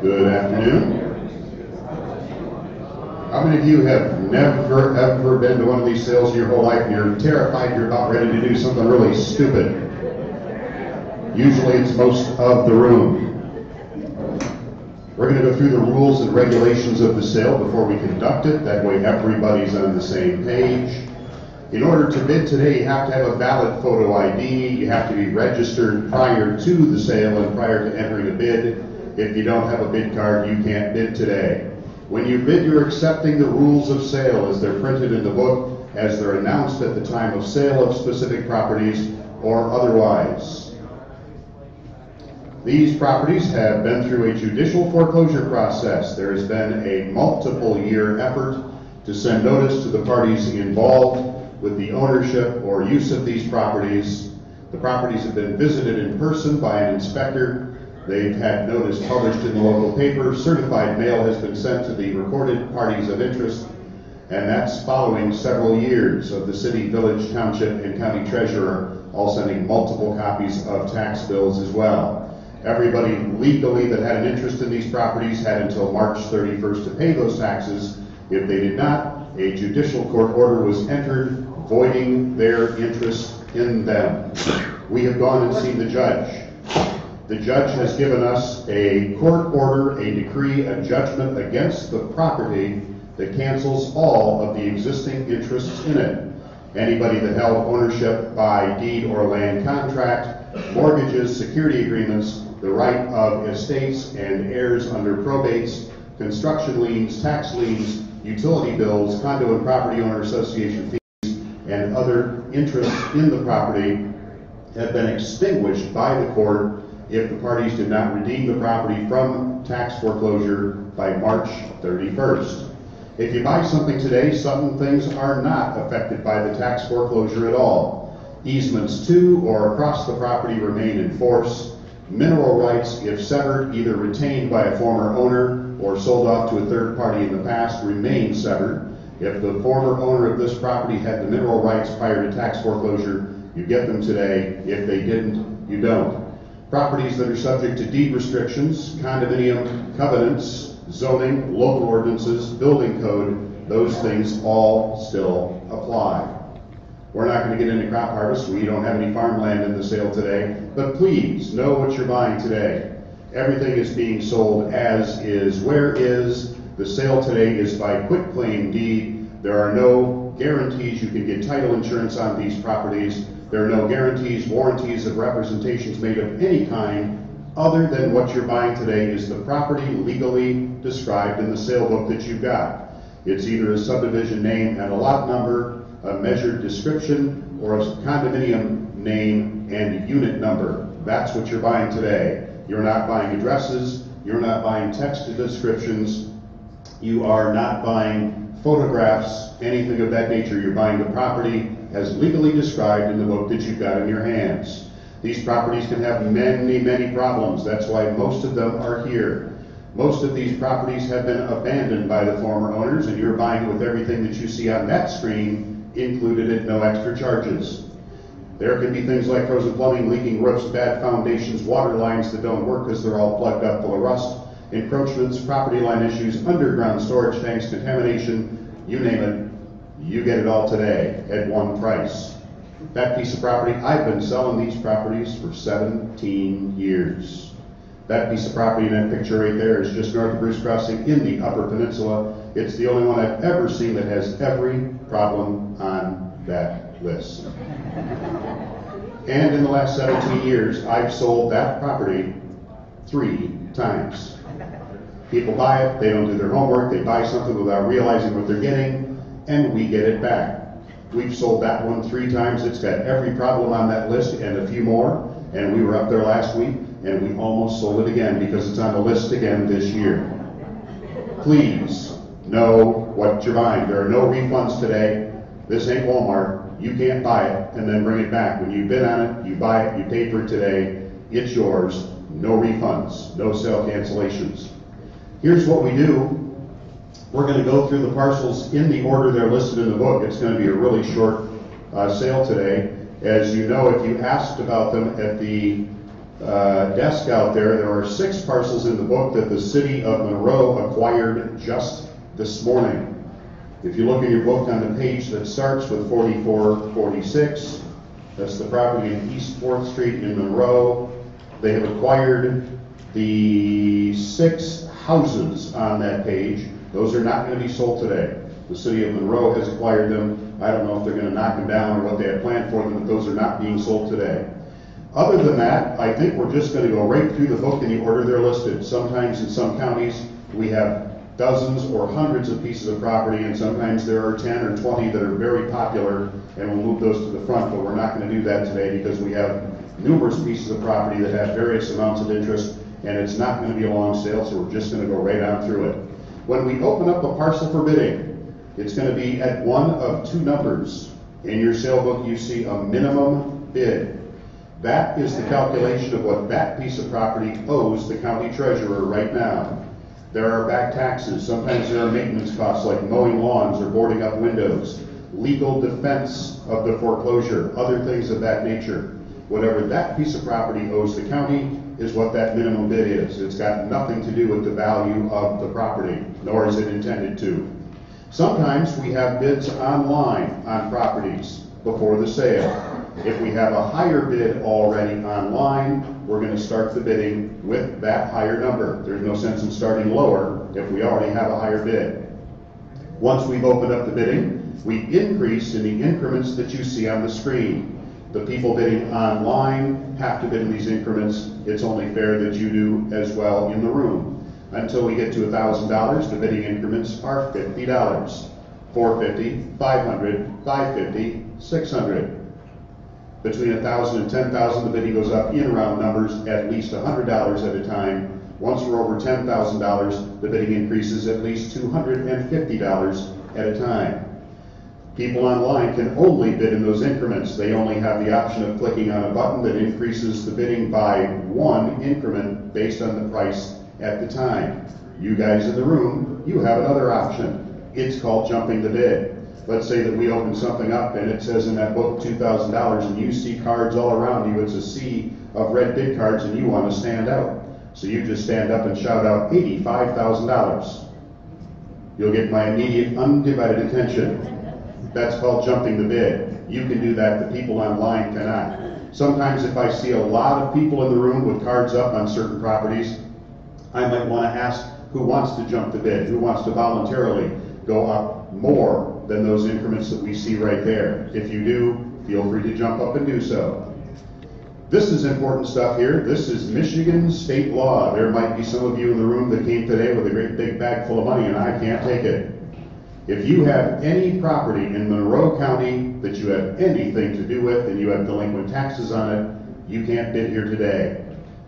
Good afternoon. How many of you have never ever been to one of these sales in your whole life and you're terrified you're about ready to do something really stupid? Usually it's most of the room. We're going to go through the rules and regulations of the sale before we conduct it. That way everybody's on the same page. In order to bid today, you have to have a valid photo ID. You have to be registered prior to the sale and prior to entering a bid. If you don't have a bid card, you can't bid today. When you bid, you're accepting the rules of sale as they're printed in the book, as they're announced at the time of sale of specific properties or otherwise. These properties have been through a judicial foreclosure process. There has been a multiple-year effort to send notice to the parties involved with the ownership or use of these properties. The properties have been visited in person by an inspector. They've had notice published in the local paper. Certified mail has been sent to the recorded parties of interest, and that's following several years of the city, village, township, and county treasurer all sending multiple copies of tax bills as well. Everybody legally that had an interest in these properties had until March 31st to pay those taxes. If they did not, a judicial court order was entered voiding their interest in them. We have gone and seen the judge. The judge has given us a court order, a decree, a judgment against the property that cancels all of the existing interests in it. Anybody that held ownership by deed or land contract, mortgages, security agreements, the right of estates and heirs under probates, construction liens, tax liens, utility bills, condo and property owner association fees, and other interests in the property have been extinguished by the court if the parties did not redeem the property from tax foreclosure by March 31st. If you buy something today, some things are not affected by the tax foreclosure at all. Easements to or across the property remain in force. Mineral rights, if severed, either retained by a former owner or sold off to a third party in the past, remain severed. If the former owner of this property had the mineral rights prior to tax foreclosure, you get them today. If they didn't, you don't. Properties that are subject to deed restrictions, condominium covenants, zoning, local ordinances, building code, those things all still apply. We're not going to get into crop harvest. We don't have any farmland in the sale today, but please know what you're buying today. Everything is being sold as is. Where is? The sale today is by quitclaim deed. There are no guarantees you can get title insurance on these properties. There are no guarantees, warranties of representations made of any kind other than what you're buying today is the property legally described in the sale book that you've got. It's either a subdivision name and a lot number, a measured description, or a condominium name and unit number. That's what you're buying today. You're not buying addresses. You're not buying text descriptions. You are not buying photographs, anything of that nature. You're buying the property as legally described in the book that you've got in your hands. These properties can have many, many problems. That's why most of them are here. Most of these properties have been abandoned by the former owners, and you're buying with everything that you see on that screen included at no extra charges. There can be things like frozen plumbing, leaking roofs, bad foundations, water lines that don't work because they're all plugged up full of rust, encroachments, property line issues, underground storage tanks, contamination, you name it. You get it all today at one price. That piece of property, I've been selling these properties for 17 years. That piece of property in that picture right there is just north of Bruce Crossing in the Upper Peninsula. It's the only one I've ever seen that has every problem on that list. And in the last 17 years, I've sold that property 3 times. People buy it, they don't do their homework, they buy something without realizing what they're getting, and we get it back. We've sold that one 3 times. It's got every problem on that list and a few more, and we were up there last week, and we almost sold it again because it's on the list again this year. Please know what you're buying. There are no refunds today. This ain't Walmart. You can't buy it and then bring it back. When you bid on it, you buy it, you pay for it today, it's yours. No refunds, no sale cancellations. Here's what we do. We're going to go through the parcels in the order they're listed in the book. It's going to be a really short sale today. As you know, if you asked about them at the desk out there, there are 6 parcels in the book that the city of Monroe acquired just this morning. If you look at your book on the page that starts with 4446, that's the property in East 4th Street in Monroe. They have acquired the 6 houses on that page. Those are not going to be sold today. The city of Monroe has acquired them. I don't know if they're going to knock them down or what they have planned for them, but those are not being sold today. Other than that, I think we're just going to go right through the book in the order they're listed. Sometimes in some counties we have dozens or hundreds of pieces of property, and sometimes there are 10 or 20 that are very popular, and we'll move those to the front, but we're not going to do that today because we have numerous pieces of property that have various amounts of interest, and it's not going to be a long sale, so we're just going to go right on through it. When we open up a parcel for bidding, it's going to be at one of 2 numbers. In your sale book, you see a minimum bid. That is the calculation of what that piece of property owes the county treasurer right now. There are back taxes. Sometimes there are maintenance costs like mowing lawns or boarding up windows, legal defense of the foreclosure, other things of that nature. Whatever that piece of property owes the county is what that minimum bid is. It's got nothing to do with the value of the property, nor is it intended to. Sometimes we have bids online on properties before the sale. If we have a higher bid already online, we're going to start the bidding with that higher number. There's no sense in starting lower if we already have a higher bid. Once we've opened up the bidding, we increase in the increments that you see on the screen. The people bidding online have to bid in these increments. It's only fair that you do as well in the room. Until we get to $1,000, the bidding increments are $50, $450, $500, $550, $600. Between $1,000 and $10,000, the bidding goes up in round numbers at least $100 at a time. Once we're over $10,000, the bidding increases at least $250 at a time. People online can only bid in those increments. They only have the option of clicking on a button that increases the bidding by 1 increment based on the price at the time. You guys in the room, you have another option. It's called jumping the bid. Let's say that we open something up and it says in that book $2,000 and you see cards all around you. It's a sea of red bid cards and you want to stand out. So you just stand up and shout out $85,000. You'll get my immediate undivided attention. That's called jumping the bid. You can do that, the people online cannot. Sometimes if I see a lot of people in the room with cards up on certain properties, I might want to ask who wants to jump the bid, who wants to voluntarily go up more than those increments that we see right there. If you do, feel free to jump up and do so. This is important stuff here. This is Michigan state law. There might be some of you in the room that came today with a great big bag full of money and I can't take it. If you have any property in Monroe County that you have anything to do with and you have delinquent taxes on it, you can't bid here today.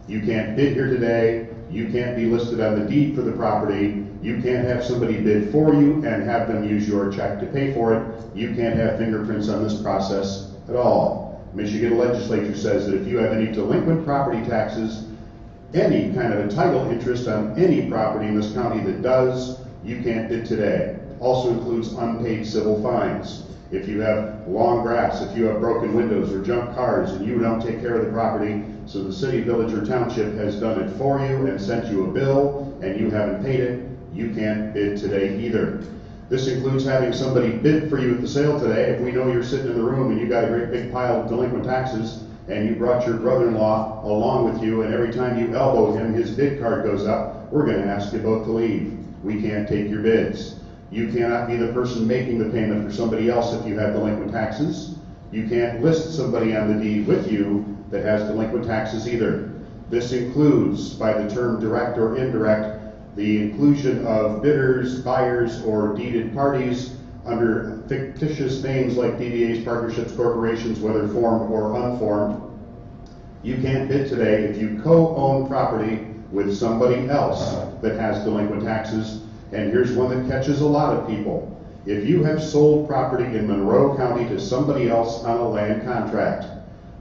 You can't bid here today. You can't be listed on the deed for the property. You can't have somebody bid for you and have them use your check to pay for it. You can't have fingerprints on this process at all. Michigan legislature says that if you have any delinquent property taxes, any kind of a title interest on any property in this county that does, you can't bid today. Also includes unpaid civil fines. If you have long grass, if you have broken windows or junk cars and you don't take care of the property, so the city, village, or township has done it for you and sent you a bill and you haven't paid it, you can't bid today either. This includes having somebody bid for you at the sale today. If we know you're sitting in the room and you got a great big pile of delinquent taxes and you brought your brother-in-law along with you, and every time you elbow him, his bid card goes up, we're going to ask you both to leave. We can't take your bids. You cannot be the person making the payment for somebody else if you have delinquent taxes. You can't list somebody on the deed with you that has delinquent taxes either. This includes, by the term direct or indirect, the inclusion of bidders, buyers, or deeded parties under fictitious names like DBAs, partnerships, corporations, whether formed or unformed. You can't bid today if you co-own property with somebody else that has delinquent taxes. And here's one that catches a lot of people. If you have sold property in Monroe County to somebody else on a land contract,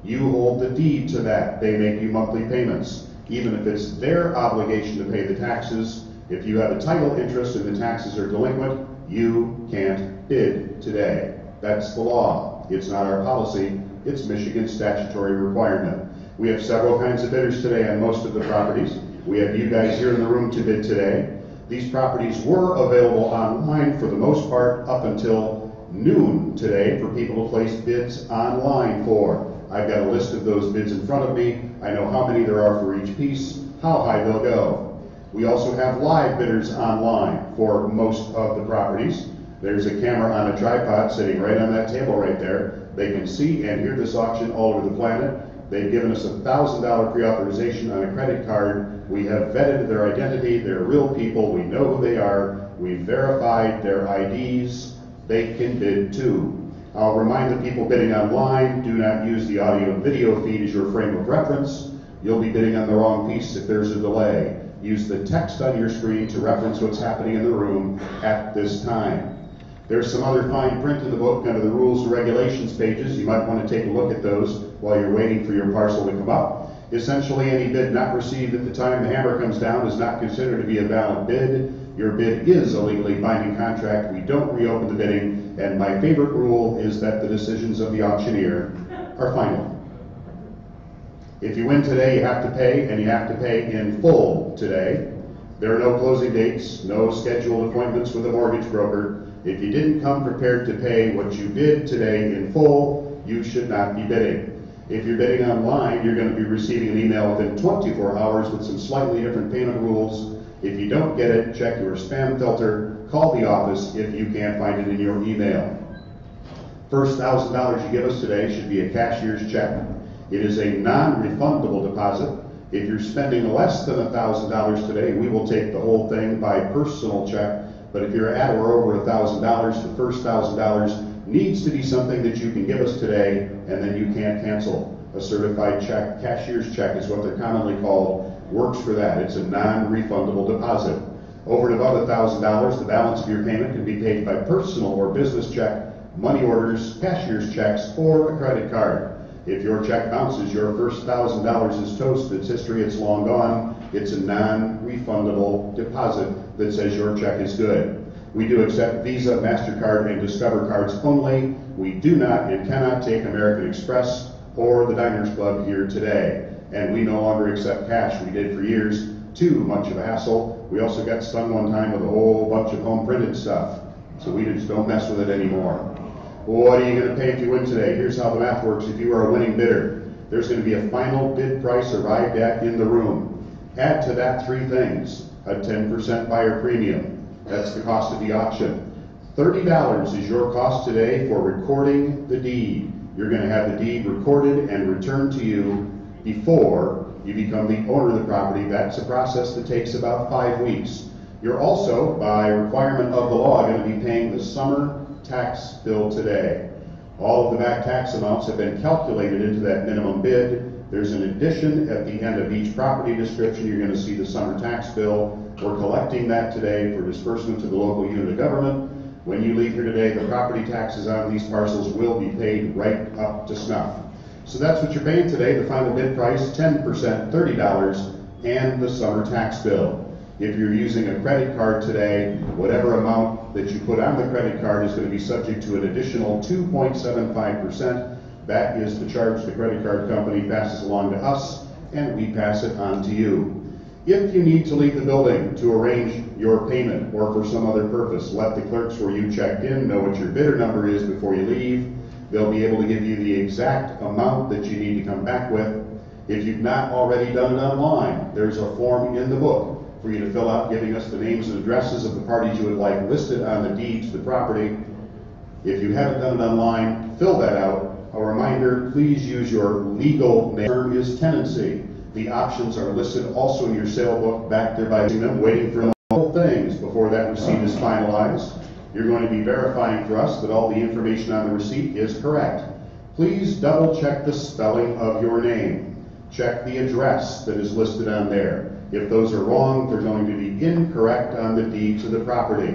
you hold the deed to that. They make you monthly payments. Even if it's their obligation to pay the taxes, if you have a title interest and the taxes are delinquent, you can't bid today. That's the law. It's not our policy. It's Michigan's statutory requirement. We have several kinds of bidders today on most of the properties. We have you guys here in the room to bid today. These properties were available online for the most part up until noon today for people to place bids online for. I've got a list of those bids in front of me. I know how many there are for each piece, how high they'll go. We also have live bidders online for most of the properties. There's a camera on a tripod sitting right on that table right there. They can see and hear this auction all over the planet. They've given us a $1,000 pre-authorization on a credit card. We have vetted their identity. They're real people. We know who they are. We've verified their IDs. They can bid too. I'll remind the people bidding online, do not use the audio and video feed as your frame of reference. You'll be bidding on the wrong piece if there's a delay. Use the text on your screen to reference what's happening in the room at this time. There's some other fine print in the book under the rules and regulations pages. You might want to take a look at those while you're waiting for your parcel to come up. Essentially, any bid not received at the time the hammer comes down is not considered to be a valid bid. Your bid is a legally binding contract. We don't reopen the bidding. And my favorite rule is that the decisions of the auctioneer are final. If you win today, you have to pay, and you have to pay in full today. There are no closing dates, no scheduled appointments with a mortgage broker. If you didn't come prepared to pay what you bid today in full, you should not be bidding. If you're bidding online, you're going to be receiving an email within 24 hours with some slightly different payment rules. If you don't get it, check your spam filter, call the office if you can't find it in your email. First $1,000 you give us today should be a cashier's check. It is a non-refundable deposit. If you're spending less than $1,000 today, we will take the whole thing by personal check. But if you're at or over $1,000, the first $1,000 needs to be something that you can give us today, and then you can't cancel. A certified check, cashier's check is what they're commonly called, works for that. It's a non-refundable deposit. Over and above $1,000, the balance of your payment can be paid by personal or business check, money orders, cashier's checks, or a credit card. If your check bounces, your first $1,000 is toast. It's history. It's long gone. It's a non-refundable deposit that says your check is good. We do accept Visa, MasterCard, and Discover cards only. We do not and cannot take American Express or the Diners Club here today. And we no longer accept cash. We did for years. Too much of a hassle. We also got stung one time with a whole bunch of home printed stuff. So we just don't mess with it anymore. What are you going to pay if you win today? Here's how the math works. If you are a winning bidder, there's going to be a final bid price arrived at in the room. Add to that three things. A 10% buyer premium. That's the cost of the auction. $30 is your cost today for recording the deed. You're going to have the deed recorded and returned to you before you become the owner of the property. That's a process that takes about 5 weeks. You're also, by requirement of the law, going to be paying the summer tax bill today. All of the back tax amounts have been calculated into that minimum bid. There's an addition at the end of each property description. You're going to see the summer tax bill. We're collecting that today for disbursement to the local unit of government. When you leave here today, the property taxes on these parcels will be paid right up to snuff. So that's what you're paying today. The final bid price, 10%, $30, and the summer tax bill. If you're using a credit card today, whatever amount that you put on the credit card is going to be subject to an additional 2.75%. That is the charge the credit card company passes along to us, and we pass it on to you. If you need to leave the building to arrange your payment or for some other purpose, let the clerks where you checked in know what your bidder number is before you leave. They'll be able to give you the exact amount that you need to come back with. If you've not already done it online, there's a form in the book for you to fill out giving us the names and addresses of the parties you would like listed on the deed to the property. If you haven't done it online, fill that out. A reminder, please use your legal name. Term is tenancy. The options are listed also in your sale book back there by them, waiting for all things before that receipt is finalized. You're going to be verifying for us that all the information on the receipt is correct. Please double check the spelling of your name. Check the address that is listed on there. If those are wrong, they're going to be incorrect on the deed to the property.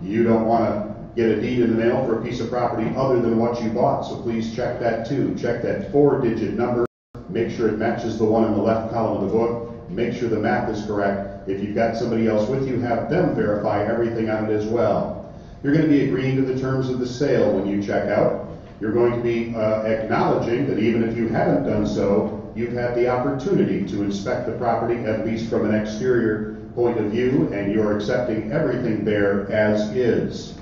You don't want to get a deed in the mail for a piece of property other than what you bought, so please check that too. Check that 4-digit number. Make sure it matches the one in the left column of the book. Make sure the math is correct. If you've got somebody else with you, have them verify everything on it as well. You're going to be agreeing to the terms of the sale when you check out. You're going to be acknowledging that even if you haven't done so, you've had the opportunity to inspect the property, at least from an exterior point of view, and you're accepting everything there as is.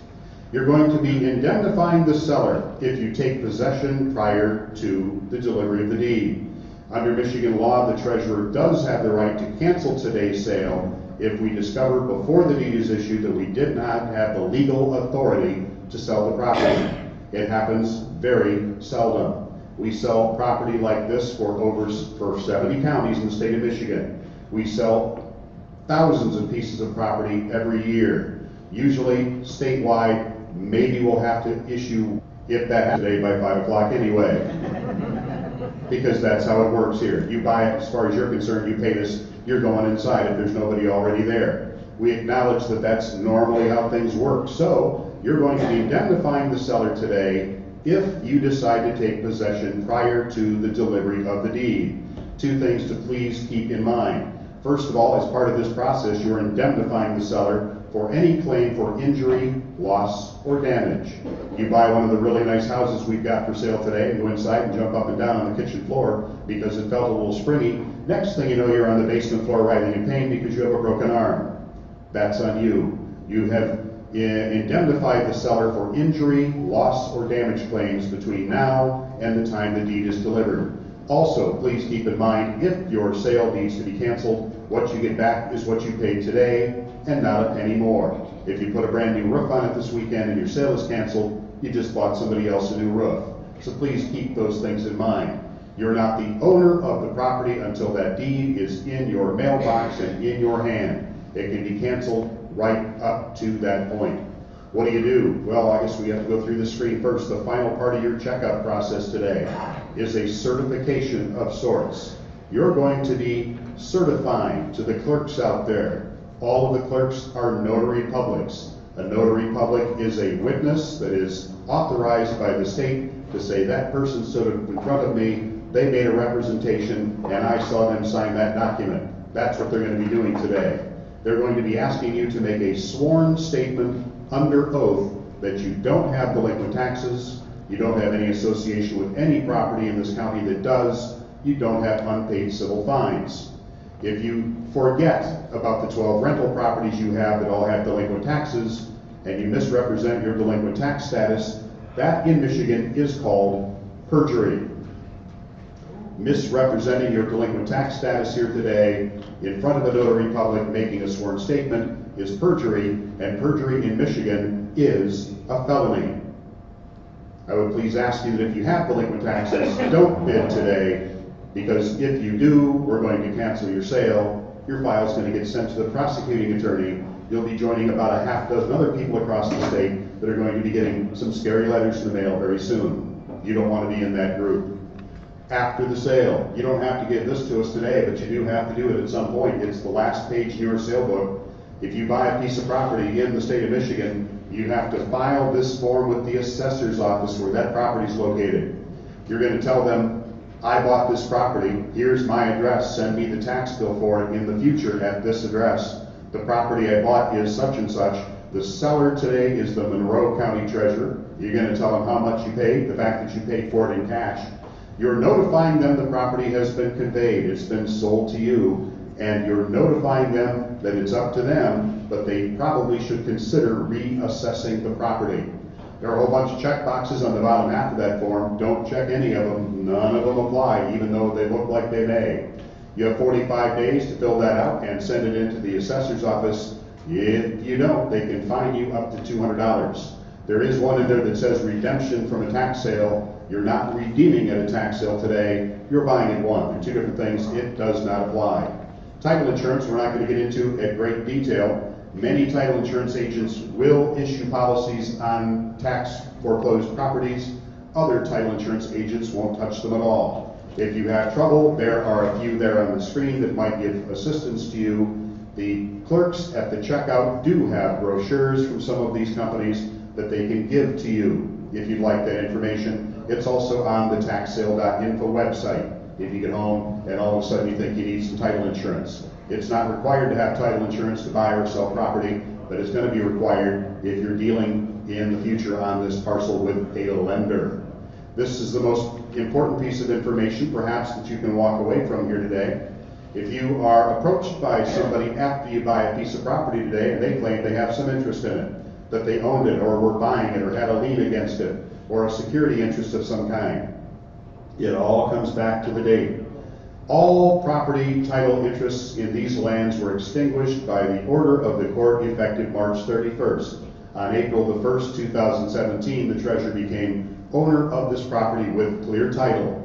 You're going to be indemnifying the seller if you take possession prior to the delivery of the deed. Under Michigan law, the treasurer does have the right to cancel today's sale if we discover before the deed is issued that we did not have the legal authority to sell the property. It happens very seldom. We sell property like this for 70 counties in the state of Michigan. We sell thousands of pieces of property every year. Usually statewide, maybe we'll have to issue, if that happens today, by 5 o'clock anyway. Because that's how it works here. You buy it, as far as you're concerned, you pay this, you're going inside if there's nobody already there. We acknowledge that that's normally how things work. So you're going to be indemnifying the seller today if you decide to take possession prior to the delivery of the deed. Two things to please keep in mind. First of all, as part of this process, you're indemnifying the seller for any claim for injury, loss, or damage. You buy one of the really nice houses we've got for sale today and go inside and jump up and down on the kitchen floor because it felt a little springy. Next thing you know, you're on the basement floor writhing in pain because you have a broken arm. That's on you. You have indemnified the seller for injury, loss, or damage claims between now and the time the deed is delivered. Also, please keep in mind, if your sale needs to be canceled, what you get back is what you paid today and not a penny more. If you put a brand new roof on it this weekend and your sale is canceled, you just bought somebody else a new roof. So please keep those things in mind. You're not the owner of the property until that deed is in your mailbox and in your hand. It can be canceled right up to that point. What do you do? Well, I guess we have to go through the screen first. The final part of your checkout process today is a certification of sorts. You're going to be certifying to the clerks out there. All of the clerks are notary publics. A notary public is a witness that is authorized by the state to say that person stood in front of me, they made a representation, and I saw them sign that document. That's what they're going to be doing today. They're going to be asking you to make a sworn statement under oath that you don't have delinquent taxes, you don't have any association with any property in this county that does, you don't have unpaid civil fines. If you forget about the 12 rental properties you have that all have delinquent taxes, and you misrepresent your delinquent tax status, that in Michigan is called perjury. Misrepresenting your delinquent tax status here today in front of a notary public making a sworn statement is perjury, and perjury in Michigan is a felony. I would please ask you that if you have delinquent taxes, don't bid today, because if you do, we're going to cancel your sale. Your file is going to get sent to the prosecuting attorney. You'll be joining about a half dozen other people across the state that are going to be getting some scary letters in the mail very soon. You don't want to be in that group. After the sale, you don't have to give this to us today, but you do have to do it at some point. It's the last page in your sale book. If you buy a piece of property in the state of Michigan, you have to file this form with the assessor's office where that property is located. You're going to tell them I bought this property, here's my address, send me the tax bill for it in the future at this address. The property I bought is such and such. The seller today is the Monroe County Treasurer. You're going to tell them how much you paid, the fact that you paid for it in cash. You're notifying them the property has been conveyed, it's been sold to you, and you're notifying them that it's up to them, but they probably should consider reassessing the property. There are a whole bunch of check boxes on the bottom half of that form. Don't check any of them. None of them apply, even though they look like they may. You have 45 days to fill that out and send it into the assessor's office. If you don't, they can fine you up to $200. There is one in there that says redemption from a tax sale. You're not redeeming at a tax sale today. You're buying at one. They're two different things. It does not apply. Title insurance, we're not going to get into at great detail. Many title insurance agents will issue policies on tax foreclosed properties. Other title insurance agents won't touch them at all. If you have trouble, there are a few there on the screen that might give assistance to you. The clerks at the checkout do have brochures from some of these companies that they can give to you if you'd like that information. It's also on the taxsale.info website. If you get home and all of a sudden you think you need some title insurance. It's not required to have title insurance to buy or sell property, but it's going to be required if you're dealing in the future on this parcel with a lender. This is the most important piece of information perhaps that you can walk away from here today. If you are approached by somebody after you buy a piece of property today and they claim they have some interest in it, that they owned it or were buying it or had a lien against it or a security interest of some kind, it all comes back to the date. All property title interests in these lands were extinguished by the order of the court effective March 31st. On April the 1st, 2017, the treasurer became owner of this property with clear title.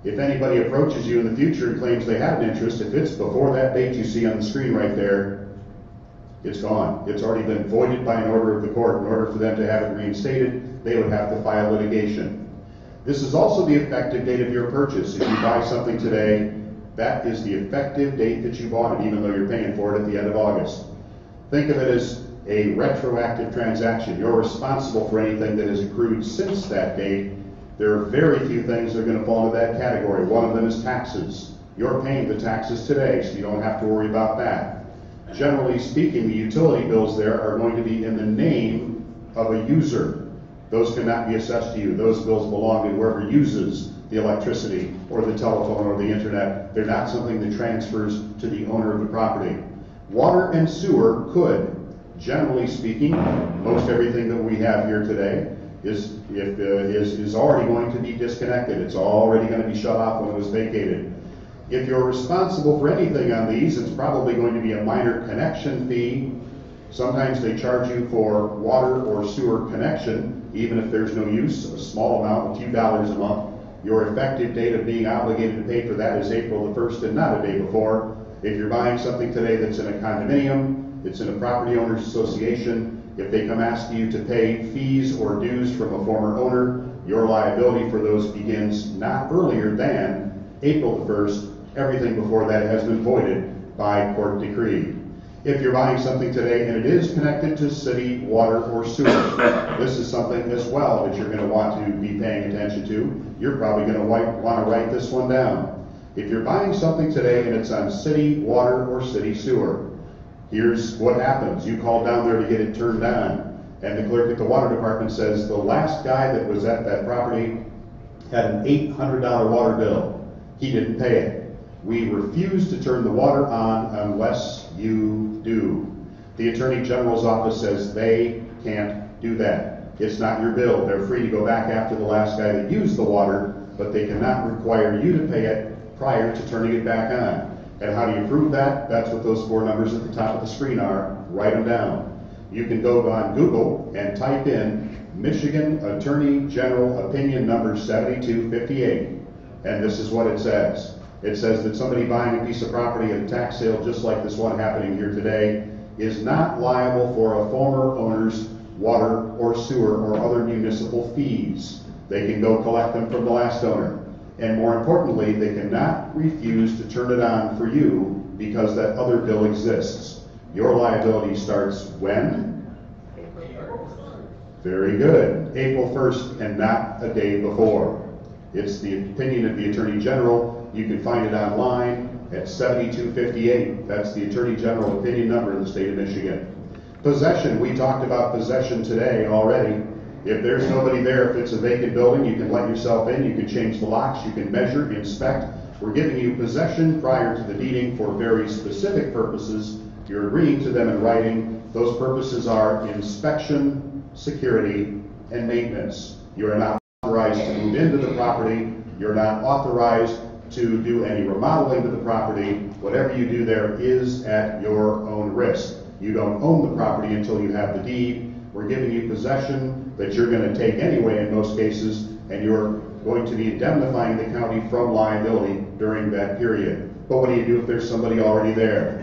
If anybody approaches you in the future and claims they have an interest, if it's before that date you see on the screen right there, it's gone. It's already been voided by an order of the court. In order for them to have it reinstated, they would have to file litigation. This is also the effective date of your purchase. If you buy something today, that is the effective date that you bought it, even though you're paying for it at the end of August. Think of it as a retroactive transaction. You're responsible for anything that has accrued since that date. There are very few things that are going to fall into that category. One of them is taxes. You're paying the taxes today, so you don't have to worry about that. Generally speaking, the utility bills there are going to be in the name of a user. Those cannot be assessed to you. Those bills belong to whoever uses the electricity or the telephone or the internet. They're not something that transfers to the owner of the property. Water and sewer could, generally speaking, most everything that we have here today is already going to be disconnected. It's already going to be shut off when it was vacated. If you're responsible for anything on these, it's probably going to be a minor connection fee. Sometimes they charge you for water or sewer connection, even if there's no use, a small amount, a few dollars a month. Your effective date of being obligated to pay for that is April the 1st and not a day before. If you're buying something today that's in a condominium, it's in a property owners association, if they come ask you to pay fees or dues from a former owner, your liability for those begins not earlier than April the 1st. Everything before that has been voided by court decree. If you're buying something today and it is connected to city water or sewer, this is something as well that you're going to want to be paying attention to. You're probably going to want to write this one down. If you're buying something today and it's on city water or city sewer, here's what happens. You call down there to get it turned on, and the clerk at the water department says the last guy that was at that property had an $800 water bill. He didn't pay it. We refuse to turn the water on unless you do. The Attorney General's office says they can't do that. It's not your bill. They're free to go back after the last guy that used the water, but they cannot require you to pay it prior to turning it back on. And how do you prove that? That's what those 4 numbers at the top of the screen are. Write them down. You can go on Google and type in Michigan Attorney General Opinion Number 7258. And this is what it says. It says that somebody buying a piece of property at a tax sale, just like this one happening here today, is not liable for a former owner's water or sewer or other municipal fees. They can go collect them from the last owner. And more importantly, they cannot refuse to turn it on for you because that other bill exists. Your liability starts when? Very good. April 1st and not a day before. It's the opinion of the Attorney General. You can find it online at 7258. That's the Attorney General opinion number in the state of Michigan. Possession, we talked about possession today already. If there's nobody there, if it's a vacant building, you can let yourself in, you can change the locks, you can measure, inspect. We're giving you possession prior to the deeding for very specific purposes. You're agreeing to them in writing. Those purposes are inspection, security, and maintenance. You are not authorized to move into the property. You're not authorized to do any remodeling to the property. Whatever you do there is at your own risk. You don't own the property until you have the deed. We're giving you possession that you're going to take anyway in most cases, and you're going to be indemnifying the county from liability during that period. But what do you do if there's somebody already there?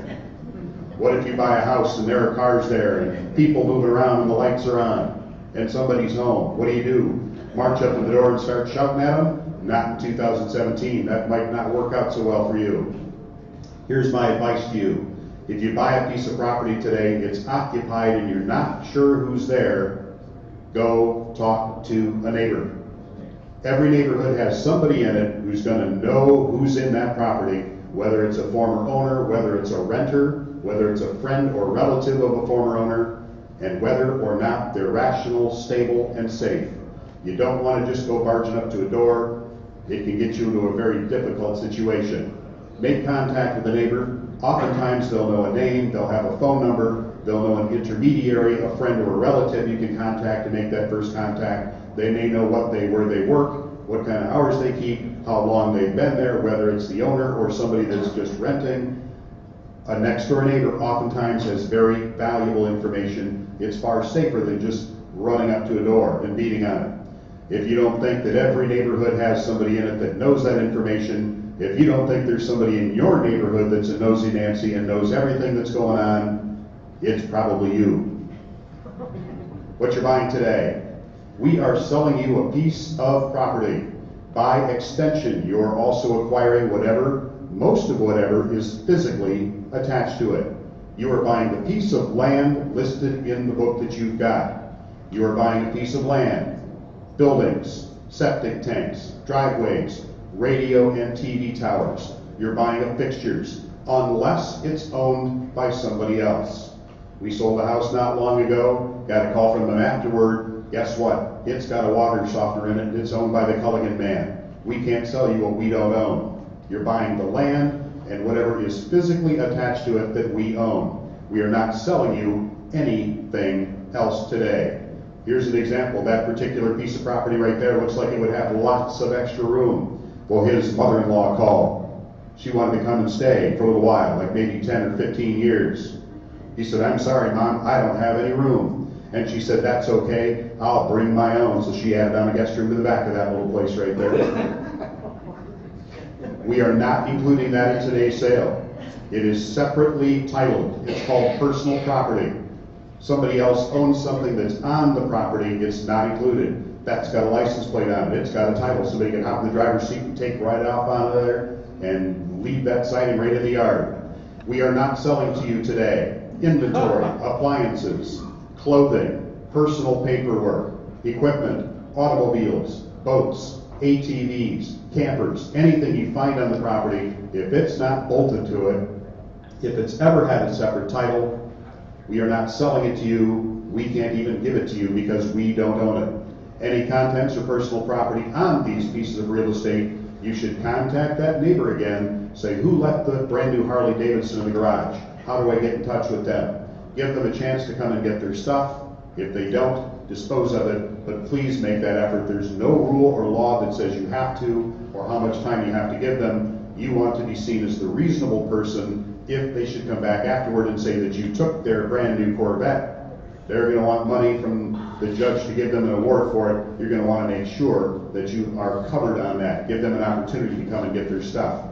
What if you buy a house and there are cars there and people moving around and the lights are on and somebody's home? What do? March up to the door and start shouting at them? Not in 2017. That might not work out so well for you. Here's my advice to you. If you buy a piece of property today, it's occupied and you're not sure who's there, go talk to a neighbor. Every neighborhood has somebody in it who's going to know who's in that property, whether it's a former owner, whether it's a renter, whether it's a friend or relative of a former owner, and whether or not they're rational, stable, and safe. You don't want to just go barging up to a door. It can get you into a very difficult situation. Make contact with the neighbor. Oftentimes they'll know a name, they'll have a phone number, they'll know an intermediary, a friend or a relative you can contact to make that first contact. They may know where they work, what kind of hours they keep, how long they've been there, whether it's the owner or somebody that's just renting. A next door neighbor oftentimes has very valuable information. It's far safer than just running up to a door and beating on it. If you don't think that every neighborhood has somebody in it that knows that information, if you don't think there's somebody in your neighborhood that's a nosy Nancy and knows everything that's going on, it's probably you. What you're buying today. We are selling you a piece of property. By extension, you're also acquiring most of whatever is physically attached to it. You are buying the piece of land listed in the book that you've got. You are buying a piece of land, buildings, septic tanks, driveways, radio and TV towers. You're buying up fixtures, unless it's owned by somebody else. We sold a house not long ago, got a call from them afterward. Guess what? It's got a water softener in it, and it's owned by the Culligan man. We can't sell you what we don't own. You're buying the land and whatever is physically attached to it that we own. We are not selling you anything else today. Here's an example. That particular piece of property right there looks like it would have lots of extra room. Well, his mother-in-law called. She wanted to come and stay for a little while, like maybe 10 or 15 years. He said, "I'm sorry, Mom, I don't have any room." And she said, "That's okay, I'll bring my own." So she added on a guest room to the back of that little place right there. We are not including that in today's sale. It is separately titled. It's called personal property. Somebody else owns something that's on the property, it's not included. That's got a license plate on it, it's got a title. Somebody can hop in the driver's seat and take right off out of there and leave that siding right in the yard. We are not selling to you today inventory, appliances, clothing, personal paperwork, equipment, automobiles, boats, ATVs, campers, anything you find on the property. If it's not bolted to it, if it's ever had a separate title, we are not selling it to you. We can't even give it to you because we don't own it. Any contents or personal property on these pieces of real estate, you should contact that neighbor again. Say, who left the brand new Harley Davidson in the garage? How do I get in touch with them? Give them a chance to come and get their stuff. If they don't, dispose of it, but please make that effort. There's no rule or law that says you have to or how much time you have to give them. You want to be seen as the reasonable person. If they should come back afterward and say that you took their brand new Corvette, they're going to want money from the judge to give them an award for it. You're going to want to make sure that you are covered on that. Give them an opportunity to come and get their stuff.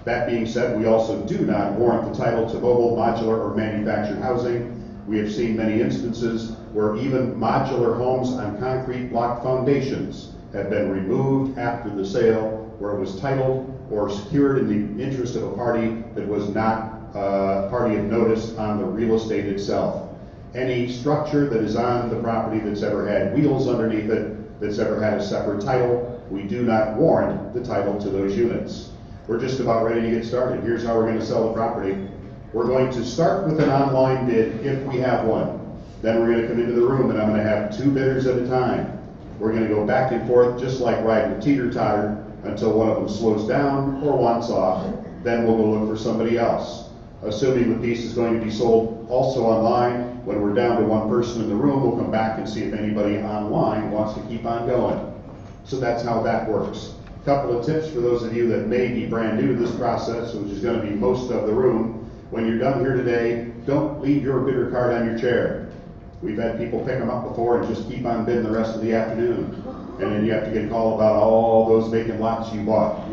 That being said, we also do not warrant the title to mobile, modular, or manufactured housing. We have seen many instances where even modular homes on concrete block foundations have been removed after the sale, where it was titled or secured in the interest of a party that was not a party of notice on the real estate itself. Any structure that is on the property that's ever had wheels underneath it, that's ever had a separate title, We do not warrant the title to those units. We're just about ready to get started. Here's how we're going to sell the property. We're going to start with an online bid if we have one. Then we're going to come into the room and I'm going to have 2 bidders at a time. We're going to go back and forth just like riding a teeter-totter until one of them slows down or wants off. Then we'll go look for somebody else. Assuming the piece is going to be sold also online, when we're down to 1 person in the room, we'll come back and see if anybody online wants to keep on going. So that's how that works. A couple of tips for those of you that may be brand new to this process, which is going to be most of the room. When you're done here today, don't leave your bidder card on your chair. We've had people pick them up before and just keep on bidding the rest of the afternoon. And then you have to get a call about all those vacant lots you bought.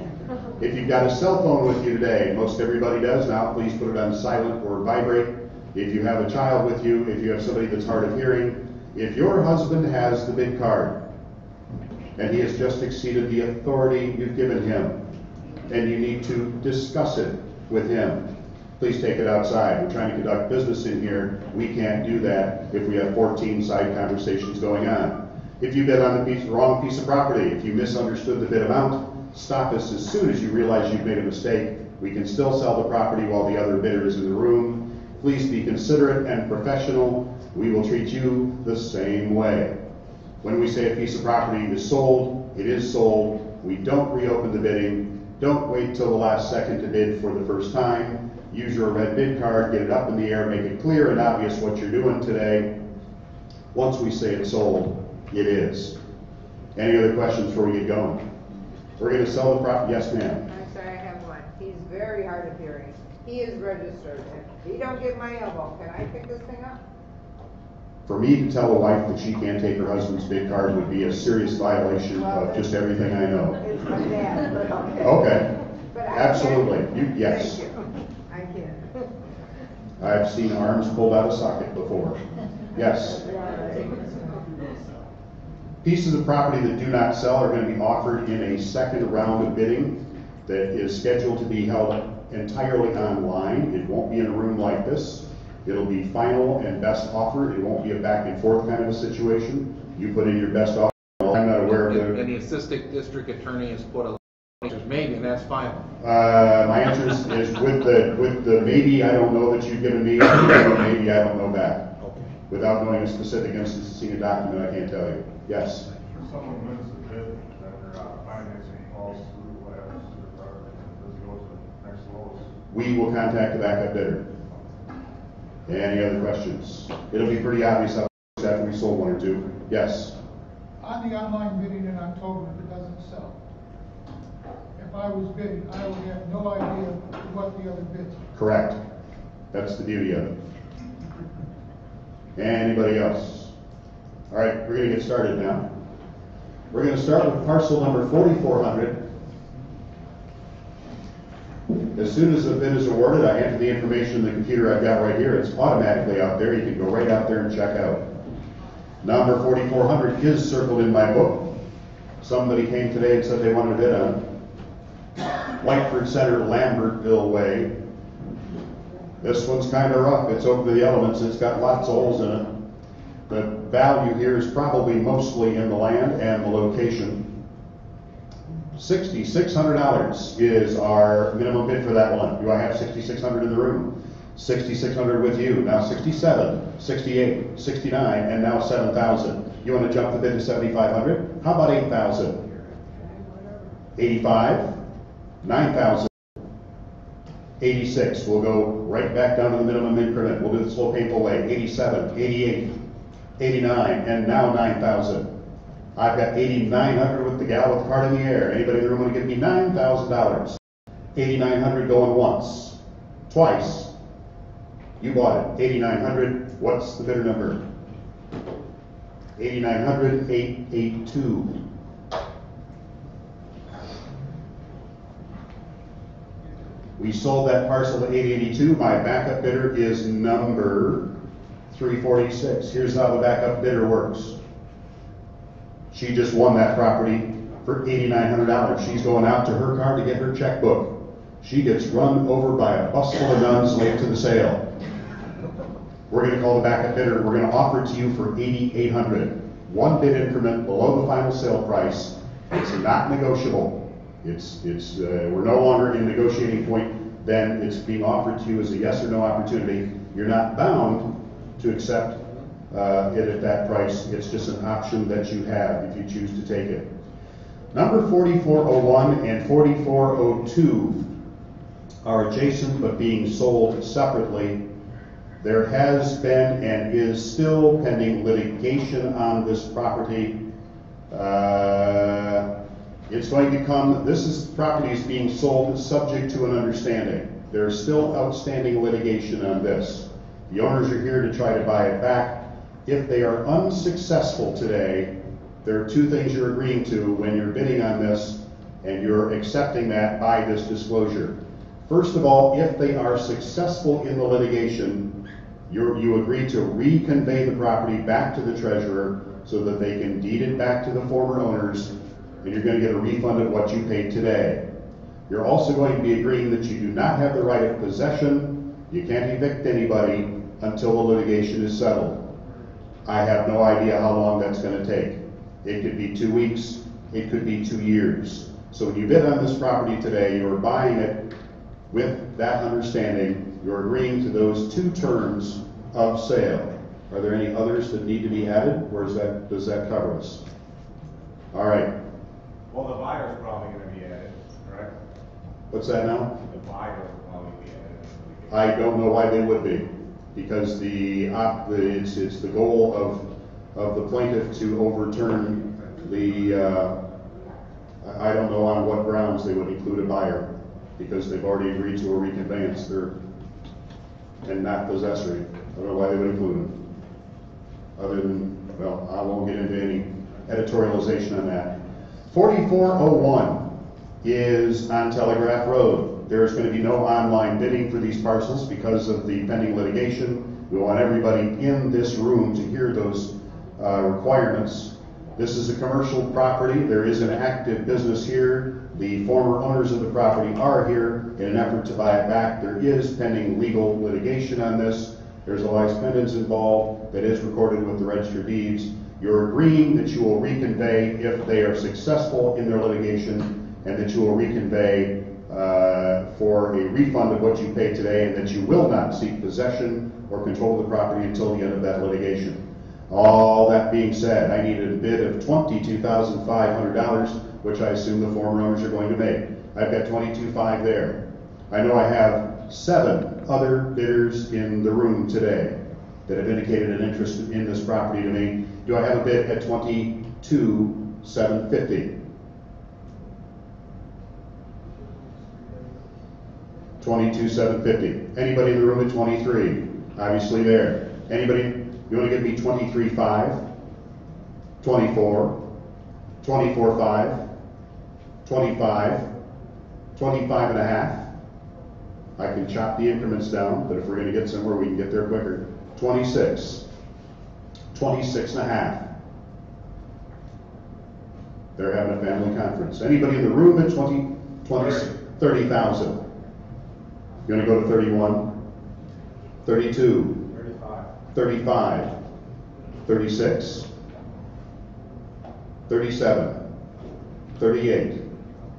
If you've got a cell phone with you today, most everybody does now, please put it on silent or vibrate. If you have a child with you, if you have somebody that's hard of hearing, if your husband has the bid card and he has just exceeded the authority you've given him and you need to discuss it with him, please take it outside. We're trying to conduct business in here. We can't do that if we have 14 side conversations going on. If you bid on the wrong piece of property, if you misunderstood the bid amount, stop us as soon as you realize you've made a mistake. We can still sell the property while the other bidder is in the room. Please be considerate and professional. We will treat you the same way. When we say a piece of property is sold, it is sold. We don't reopen the bidding. Don't wait till the last second to bid for the first time. Use your red bid card, get it up in the air, make it clear and obvious what you're doing today. Once we say it's sold, it is. Any other questions before we get going? We're going to sell the property. Yes, ma'am. I'm sorry, I have one. He's very hard of hearing. He is registered. If he don't get my elbow, can I pick this thing up? For me to tell a wife that she can't take her husband's bid card would be a serious violation of just everything I know. It's my dad, but okay. Okay. But Absolutely. Yes. Thank you. I can. I've seen arms pulled out of socket before. Yes. Pieces of property that do not sell are going to be offered in a second round of bidding that is scheduled to be held entirely online. It won't be in a room like this. It'll be final and best offer. It won't be a back and forth kind of a situation. You put in your best offer. I'm not aware of the... And the assistant district attorney has put a maybe, and that's fine. My answer is with the maybe I don't know that you've given me, maybe I don't know back. Okay. Without knowing a specific instance and seeing a document, I can't tell you. Yes? If someone wins the bid, then their financing falls through, what happens to the property? Does it go to the next lowest? We will contact the backup bidder. Any other questions? It'll be pretty obvious after we sold 1 or 2. Yes? On the online bidding in October, if it doesn't sell, if I was bidding, I would have no idea what the other bids are. Correct. That's the beauty of it. Anybody else? All right, we're going to get started now. We're going to start with parcel number 4400. As soon as the bid is awarded, I enter the information in the computer I've got right here. It's automatically out there. You can go right out there and check out. Number 4400 is circled in my book. Somebody came today and said they wanted to bid on it. Whiteford Center, Lambertville Way. This one's kind of rough. It's over the elements. It's got lots of holes in it. The value here is probably mostly in the land and the location. $6,600 is our minimum bid for that one. Do I have $6,600 in the room? $6,600 with you. Now 67, 68, 69, and now 7,000. You want to jump the bid to 7,500? How about 8,000? 85, 9,000, 86. We'll go right back down to the minimum increment. We'll do the slow painful way. 87, 88, 89, and now 9,000. I've got 8,900 with the gal with the card in the air. Anybody in the room want to give me $9,000? 8,900 going once, twice. You bought it. 8,900. What's the bidder number? 8,900, 882. We sold that parcel at 882. My backup bidder is number 346. Here's how the backup bidder works. She just won that property for $8,900. She's going out to her car to get her checkbook. She gets run over by a bus full of nuns late to the sale. We're going to call the backup bidder. We're going to offer it to you for $8,800. One bid increment below the final sale price. It's not negotiable. We're no longer in negotiating point. Then it's being offered to you as a yes or no opportunity. You're not bound to accept it at that price. It's just an option that you have if you choose to take it. Number 4401 and 4402 are adjacent but being sold separately. There has been and is still pending litigation on this property. It's going to come, property is being sold subject to an understanding. There's still outstanding litigation on this. The owners are here to try to buy it back. If they are unsuccessful today, there are two things you're agreeing to when you're bidding on this and you're accepting that by this disclosure. First of all, if they are successful in the litigation, you agree to reconvey the property back to the treasurer so that they can deed it back to the former owners, and you're going to get a refund of what you paid today. You're also going to be agreeing that you do not have the right of possession. You can't evict anybody until the litigation is settled. I have no idea how long that's going to take. It could be 2 weeks. It could be 2 years. So when you bid on this property today, you're buying it with that understanding. You're agreeing to those two terms of sale. Are there any others that need to be added, or does that cover us? All right. Well, the buyer's probably going to be added, correct? What's that now? The buyer will probably be added. I don't know why they would be, because it's the goal of the plaintiff to overturn the. I don't know on what grounds they would include a buyer, because they've already agreed to a reconveyance. And not possessory. I don't know why they would include them. Other than, well, I won't get into any editorialization on that. 4401 is on Telegraph Road. There's going to be no online bidding for these parcels because of the pending litigation. We want everybody in this room to hear those requirements. This is a commercial property. There is an active business here. The former owners of the property are here in an effort to buy it back. There is pending legal litigation on this. There's a life pendants involved that is recorded with the Register of Deeds. You're agreeing that you will reconvey if they are successful in their litigation, and that you will reconvey for a refund of what you paid today, and that you will not seek possession or control of the property until the end of that litigation. All that being said, I needed a bid of $22,500, which I assume the former owners are going to make. I've got $22,500 there. I know I have 7 other bidders in the room today that have indicated an interest in this property to me. Do I have a bid at $22,750? $22,750. Anybody in the room at 23? Obviously there. Anybody? You want to give me 23,500, 24, 24,500, 25, 25 and a half. I can chop the increments down, but if we're going to get somewhere, we can get there quicker. 26, 26 and a half. They're having a family conference. Anybody in the room at 30,000? You want to go to 31, 32, 35, 36, 37, 38,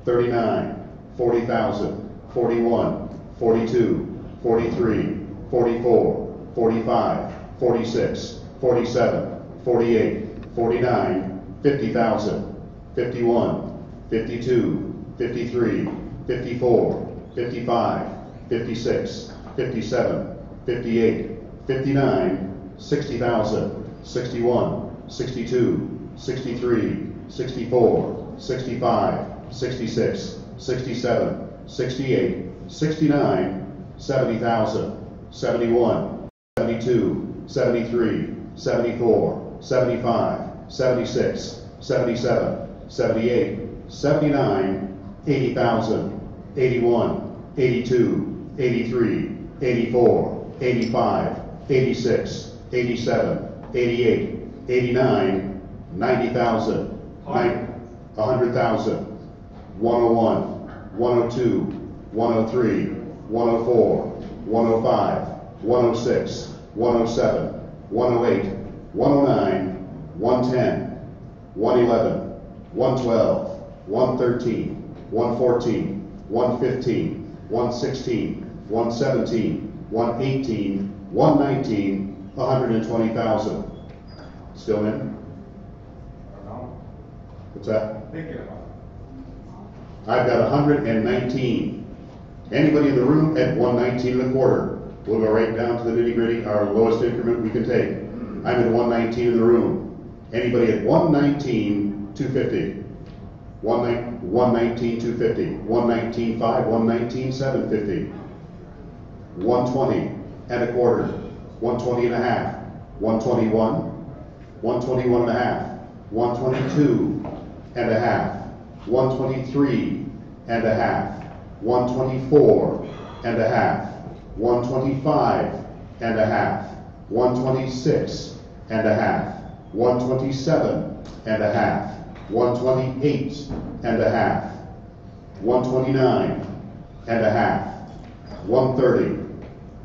39, 40,000, 41, 42, 43, 44, 45, 46, 47, 48, 49, 50,000, 51, 52, 53, 54, 55, 56, 57, 58, 59, 60,000, 61, 62, 63, 64, 65, 66, 67, 68, 69, 70,000, 71, 72, 73, 74, 75, 76, 77, 78, 79, 80,000, 81, 82, 83, 84, 85, 86, 87, 88, 89, 90,000, 100,000, 101, 102, 103, 104, 105, 106, 107, 108, 109, 110, 111, 112, 113, 114, 115, 116, 117, 118, 119, 120,000. Still in? What's that? Thinking about I've got 119. Anybody in the room at 119 and a quarter? We'll go right down to the nitty gritty, our lowest increment we can take. I'm at 119 in the room. Anybody at 119, 250. 119, 250. 119, 5, 119, 750. 120 and a quarter. 120 and a half. 121. 121 and a half. 122 and a half. 123 and a half. 124 and a half. 125 and a half. 126 and a half. 127 and a half. 128 and a half. 129 and a half. 130.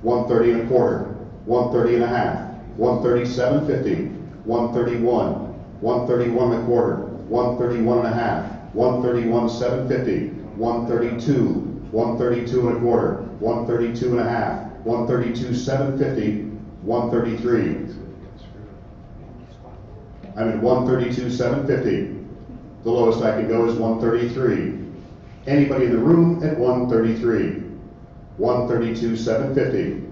130 and a quarter. 130 and a half. 137.50. 131. 131 and a quarter. 131 and a half. 131.750. 132. 132 and a quarter. 132 and a half. 132.750. 133. I'm at 132.750. The lowest I can go is 133. Anybody in the room at 133? 132.750.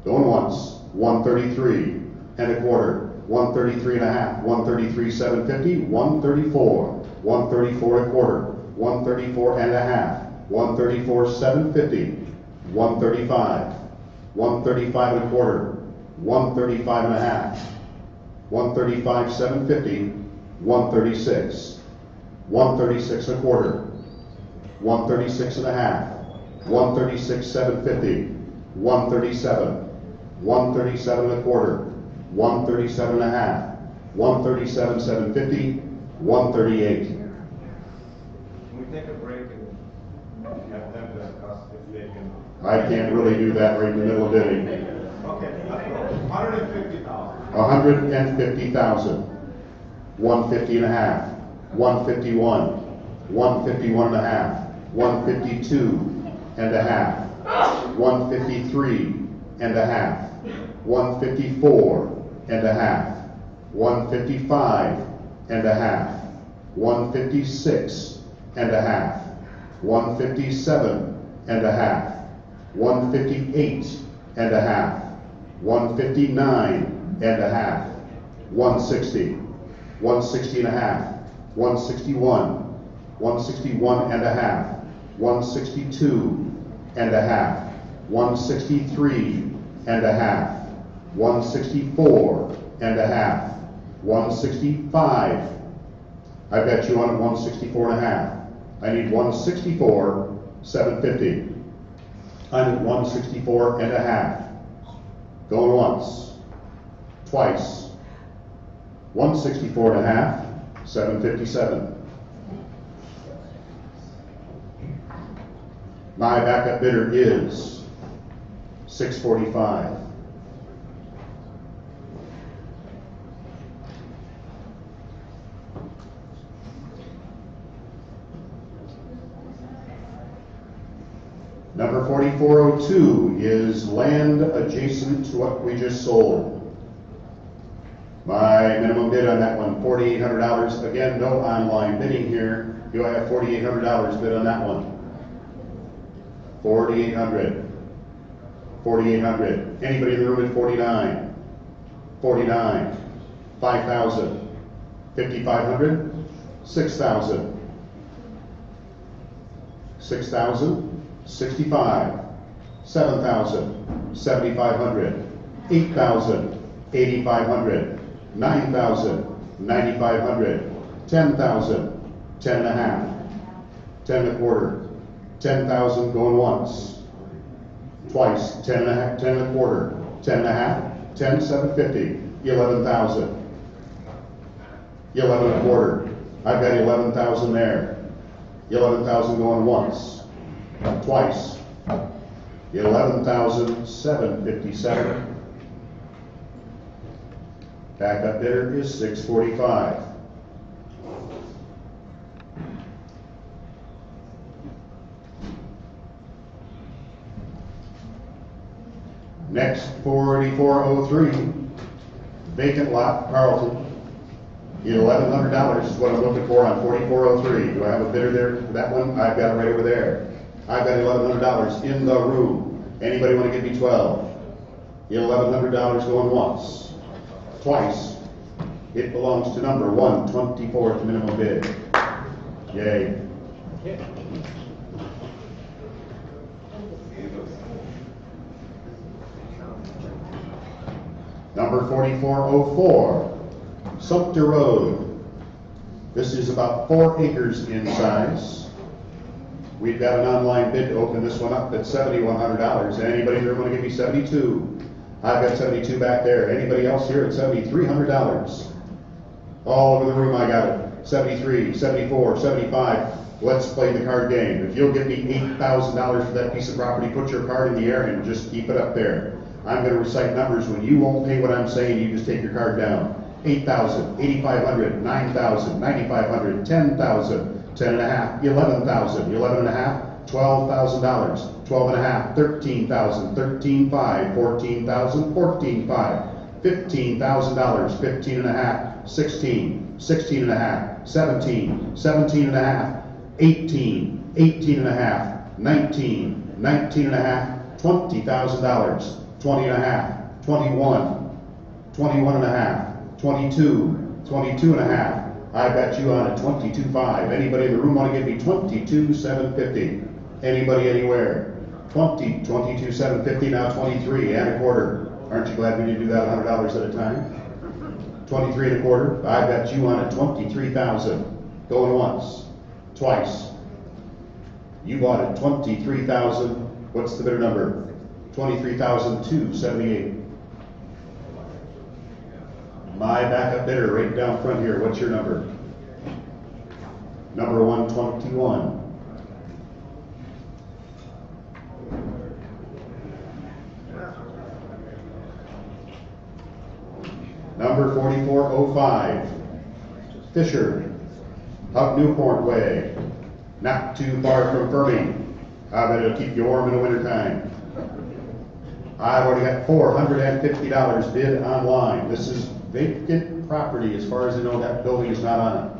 Going once. 133 and a quarter. 133 and a half. 133.750. 134. 134 and a quarter. 134 and a half. 134.750. 135. 135 and a quarter. 135 and a half. 135.750. 136. 136 and a quarter. 136 and a half. 136.750. 137. 137 and a quarter. 137 and a half. 137.750. 138. Can we take a break and have them discuss if they can? I can't really do that right in the middle of bidding. Okay, let's go. 150,000. 150,000. 150 and a half. 151. 151 and a half. 152 and a half. 153 and a half. 154 and a half. 155 and a half. 156 and a half. 157 and a half. 158 and a half. 159 and a half. 160. 160 and a half. 161. 161 and a half. 162 and a half. 163 and a half. 164 and a half. 165. I bet you on 164 and a half. I need 164.750. I'm at 164 and a half. Going once. Twice. 164 and a half. 757. My backup bidder is 645. Number 4402 is land adjacent to what we just sold. My minimum bid on that one, $4,800. Again, no online bidding here. Do I have $4,800 bid on that one? 4,800. 4,800. Anybody in the room at 49? 49. 5,000. 5,500. 6,000. 6,000. 65. 7,000. 7,500. 8,000. 8,500. 9,000. 9,500. 10,000. 10 and a half. 10 and a quarter. 10,000 going once. Twice. 10 and a half. 10 and a quarter. 10 and a half. 10,750. 11,000. 11 and a quarter. I've got 11,000 there. 11,000 going once. Twice. 11,757. Backup bidder is 645. Next, 4403, vacant lot, Carlton. $1,100 is what I'm looking for on 4403. Do I have a bidder there for that one? I've got it right over there. I've got $1,100 in the room. Anybody want to give me 12? $1,100 going once, twice. It belongs to number 124th minimum bid. Yay. Number 4404, Sumter Road. This is about 4 acres in size. We've got an online bid to open this one up at $7,100. Anybody in the room want to give me 72? I've got 72 back there. Anybody else here at $7,300? All over the room I got it. 73, 74, 75. Let's play the card game. If you'll give me $8,000 for that piece of property, put your card in the air and just keep it up there. I'm going to recite numbers. When you won't pay what I'm saying, you just take your card down. 8,000, 8,500, 9,000, 9,500, 10,000, 10.5, 11,000, 11.5, $12,000, 12.5, 13,000, 13.5, 14,000, 14.5, $15,000, 15.5, 16, 16.5, 17, 17.5, 18, 18.5, 19, 19.5, $20,000, 20.5, 21, 21.5, 22, 22.5. I bet you on a 22.5. Anybody in the room want to give me 22,750? Anybody anywhere? 20, 22,750, now 23 and a quarter. Aren't you glad we didn't do that $100 at a time? 23 and a quarter. I bet you on a 23,000. Going once, twice. You bought it 23,000. What's the bidder number? 23,278. My backup bidder right down front here, what's your number? Number 121. Number 4405. Fisher, up Newport Way. Not too far from Fermi. I bet it'll keep you warm in the wintertime. I've already got $450 bid online. This is vacant property. As far as I know, that building is not on it.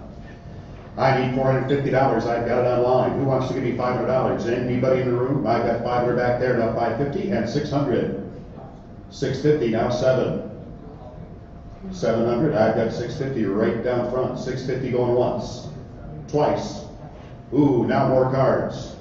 I need $450. I've got it online. Who wants to give me $500? Anybody in the room? I've got 500 back there, now 550 and 600. 650, now 700. I've got 650 right down front. 650 going once, twice. Ooh, now more cards.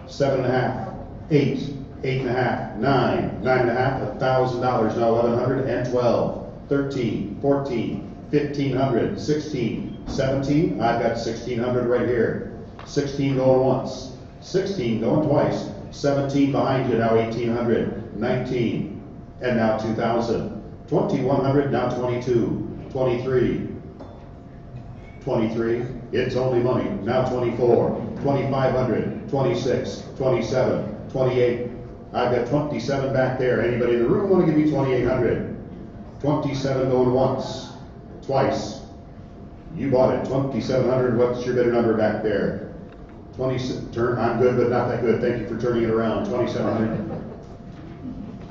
7.5, 8, 8.5, 9, 9.5, $1,000, now 1,100 and 12, 13, 14, 1,500, 16, 17. I've got 1,600 right here. 16 going once, 16 going twice, 17 behind you, now 1,800, 19, and now 2,000, 2,100, now 22, 23, 23. It's only money, now 24, 2,500, 26, 27, 28. I've got 27 back there. Anybody in the room want to give me 2,800? 27 going once, twice. You bought it, 2,700. What's your bidder number back there? 20. Turn. I'm good, but not that good. Thank you for turning it around. 2,700.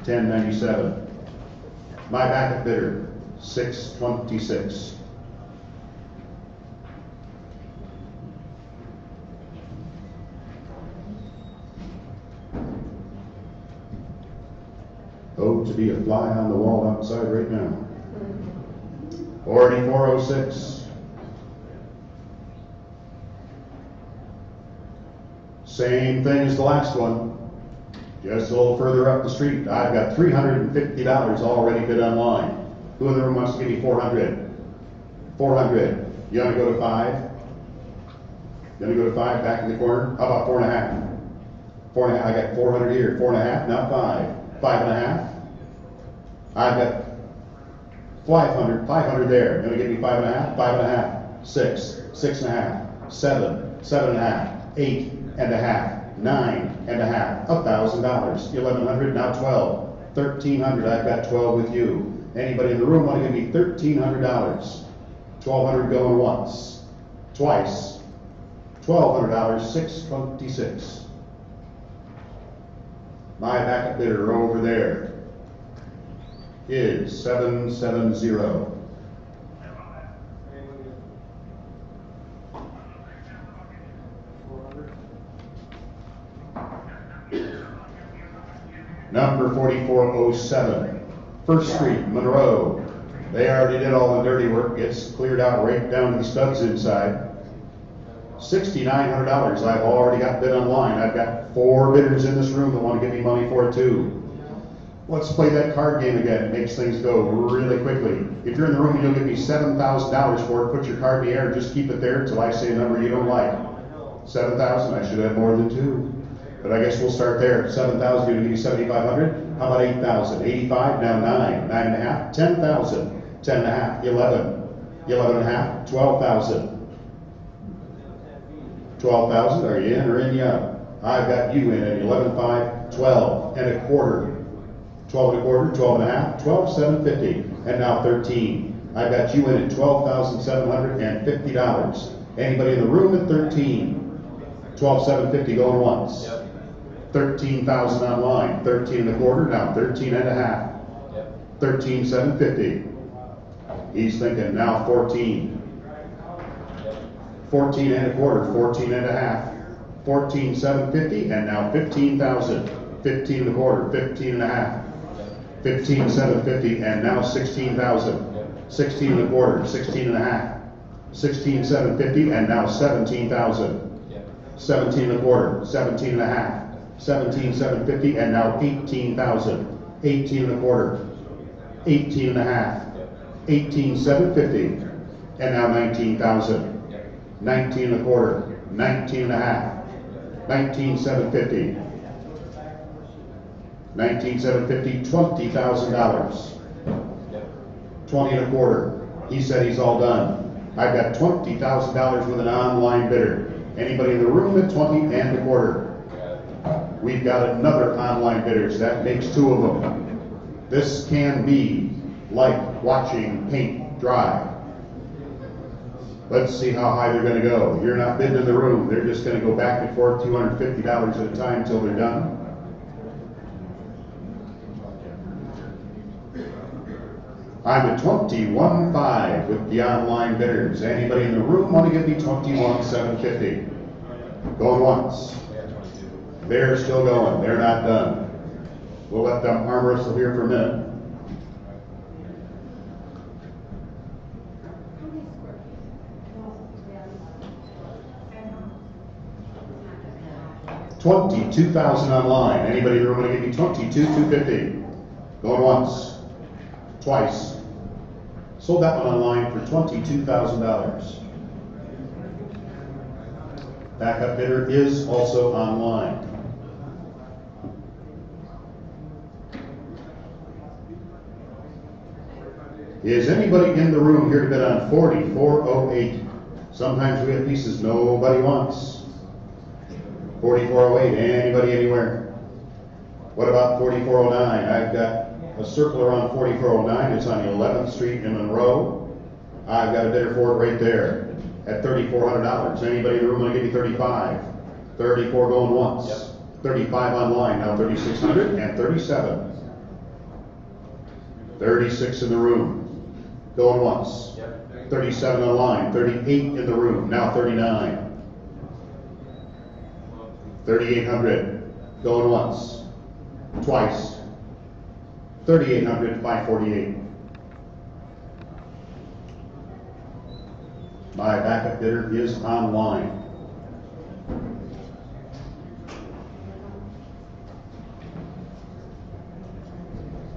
1097. My backup bidder, 626. Oh, to be a fly on the wall outside right now. 4406. Same thing as the last one. Just a little further up the street. I've got $350 already bid online. Who in the room wants to give me 400? 400. You want to go to 5? You want to go to 5 back in the corner? How about 4.5? 4.5. I got 400 here. 4.5, not 5. 5.5. I've got 500. 500 there. You want to give me 5.5? 5.5. 6. 6.5. 7. 7.5. 8.5. 9.5. $1,000. 1,100. Now 12. 1,300. I've got 12 with you. Anybody in the room want to give me $1,300? 1,200 going once, twice. $1,200. 626. My backup bidder over there is 770. Number 4407, First Street, Monroe. They already did all the dirty work. It's cleared out right down to the studs inside. $6,900. I've already got bid online. I've got 4 bidders in this room that want to give me money for it too. Let's play that card game again. It makes things go really quickly. If you're in the room and you'll give me $7,000 for it, put your card in the air and just keep it there until I say a number you don't like. 7,000, I should have more than 2. But I guess we'll start there. 7,000, you're going to give me 7,500. How about 8,000? 85, now 9, 9.5, 10,000, 10.5, 11, 11.5, 12,000. 12,000, are you in or in you out? I've got you in at 11.5, 12 and a quarter. 12 and a quarter, 12.5, 12,750, and now 13. I've got you in at $12,750. Anybody in the room at 13? 12,750 going once. Yep. 13,000 online. 13 and a quarter, now 13 and a half. Yep. 13,750. He's thinking now 14. 14 and a quarter, 14 and a half. 14,750, and now 15,000. 15 and a quarter, 15 and a half. 15,750, and now 16,000. 16 and a quarter, 16 and a half. 16,750, and now 17,000. 17 and a quarter, 17 and a half. 17,750, and now 18,000. 18 and a quarter, 18 and a half. 18,750, and now 19,000. 19 and a quarter, 19 and a half. 19,750. 19,750, $20,000. 20 and a quarter. He said he's all done. I've got $20,000 with an online bidder. Anybody in the room at 20 and a quarter? We've got another online bidder, so that makes 2 of them. This can be like watching paint dry. Let's see how high they're going to go. You're not bidding in the room. They're just going to go back and forth $250 at a time until they're done. I'm at 21.5 with the online bidders. Anybody in the room want to give me 21,750? Going once. They're still going. They're not done. We'll let them arm wrestle here for a minute. $22,000 online. Anybody in the room want to give me 22,250? Going once. Twice. Sold that one online for $22,000. Backup bidder is also online. Is anybody in the room here to bid on 4408? Sometimes we have pieces nobody wants. 4408, anybody anywhere? What about 4409? I've got a circle around 4409. It's on 11th Street in Monroe. I've got a bidder for it right there at $3,400. Anybody in the room want to give me 35? 34 going once. Yep. 35 online, now 3,600 and 37. 36 in the room. Going once. Yep. 37 online, 38 in the room, now 39. 3,800. Going once. Twice. 3,800, 548. My backup bidder is online.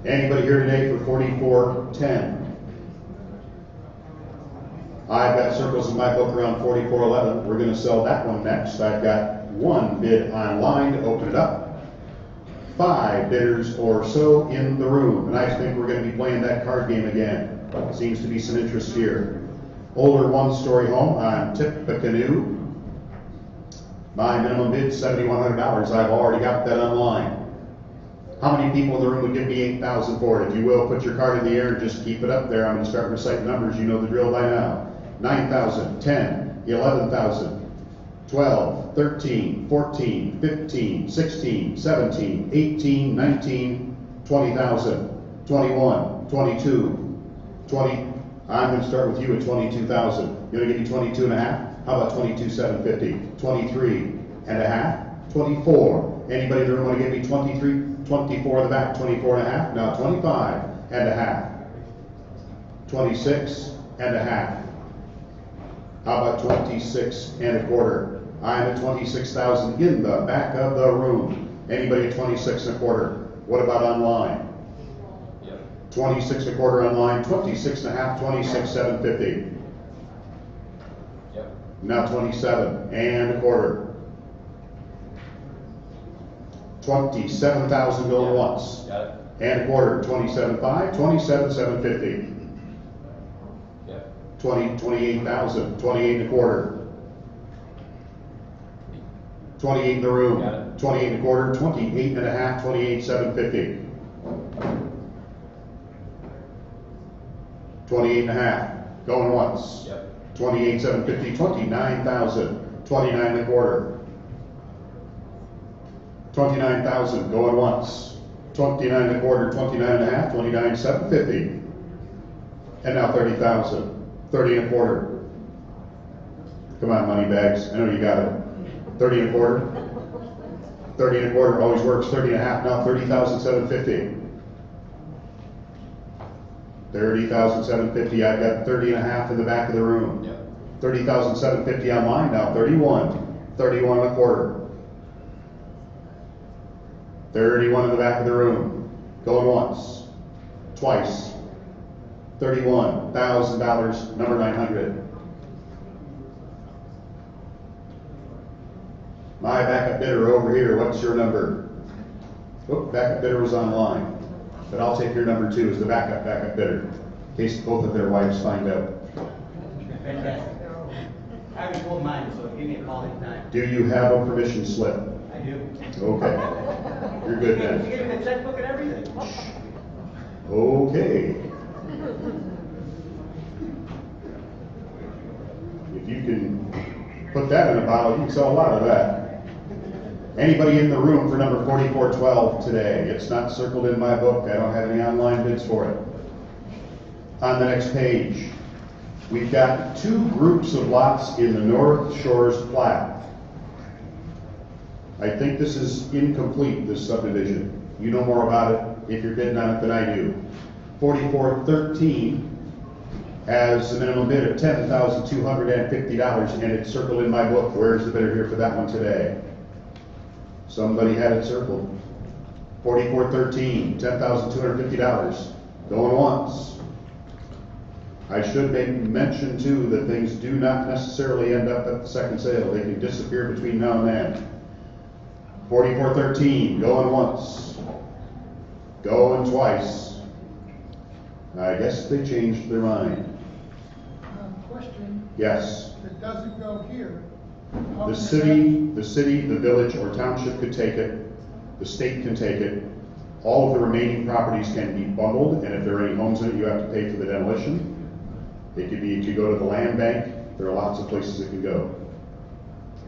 Anybody here today for 4410? I've got circles in my book around 4411. We're going to sell that one next. I've got 1 bid online to open it up. 5 bidders or so in the room. And I think we're going to be playing that card game again. Seems to be some interest here. Older 1-story home on Tippecanoe. My minimum bid $7,100. I've already got that online. How many people in the room would give me 8,000 for it? If you will, put your card in the air and just keep it up there. I'm going to start reciting numbers. You know the drill by now. 9,000, 10, 11,000, 12, 13, 14, 15, 16, 17, 18, 19, 20,000, 21, 22, 20. I'm going to start with you at 22,000. You're going to give me 22 and a half? How about 22,750? 23 and a half? 24. Anybody in the room want to give me 23, 24 in the back, 24 and a half? Now 25 and a half. 26 and a half. How about 26 and a quarter? I'm at 26,000 in the back of the room. Anybody at 26 and a quarter? What about online? 26 and a quarter online, 26 and a half, 26,750. Yep. Now 27 and a quarter. 27,000 going once. Got it. And a quarter, 27.5, 27,750. Yep. 28,000, 28 and a quarter. 28 in the room. Got it. 28 and a quarter, 28 and a half, 28,750. 28 and a half, going once. Yep. 28,750, 29,000, 29 and a quarter. 29,000, going once. 29 and a quarter, 29 and a half, 29,750. And now 30,000, 30 and a quarter. Come on, money bags, I know you got it. 30 and a quarter. 30 and a quarter always works, 30 and a half, now 30,750. 30,750, I've got 30 and a half in the back of the room. Yep. 30,750 online now, 31. 31 and a quarter. 31 in the back of the room. Going once. Twice. $31,000, number 900. My backup bidder over here, what's your number? Whoop, backup bidder was online. But I'll take your number too as the backup bidder, in case both of their wives find out. Fantastic. I already told mine, so give me a call anytime. Do you have a permission slip? I do. Okay. You're good Did you then. give me the checkbook and everything? Okay. If you can put that in a bottle, you can sell a lot of that. Anybody in the room for number 4412 today? It's not circled in my book. I don't have any online bids for it. On the next page, we've got two groups of lots in the North Shores plat. I think this is incomplete, this subdivision. You know more about it if you're bidding on it than I do. 4413 has a minimum bid of $10,250, and it's circled in my book. Where's the bidder here for that one today? Somebody had it circled. 4413, $10,250. Going once. I should make mention too that things do not necessarily end up at the second sale. They can disappear between now and then. 4413, going once. Going twice. I guess they changed their mind. Question, Yes. if it doesn't go here, how The can it city, the village, or township could take it. The state can take it. All of the remaining properties can be bundled, and if there are any homes in it, you have to pay for the demolition. It could go to the land bank. There are lots of places it can go.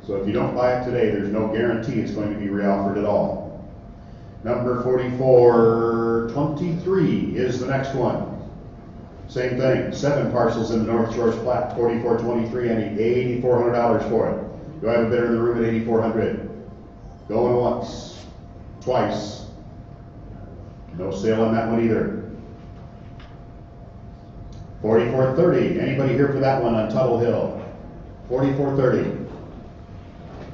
So if you don't buy it today, there's no guarantee it's going to be reoffered at all. Number 4423 is the next one. Same thing, 7 parcels in the North Shores plat, 4423. I need $8,400 for it. Do I have a bidder in the room at $8,400? Going once, twice. No sale on that one either. 4430. Anybody here for that one on Tuttle Hill? 4430.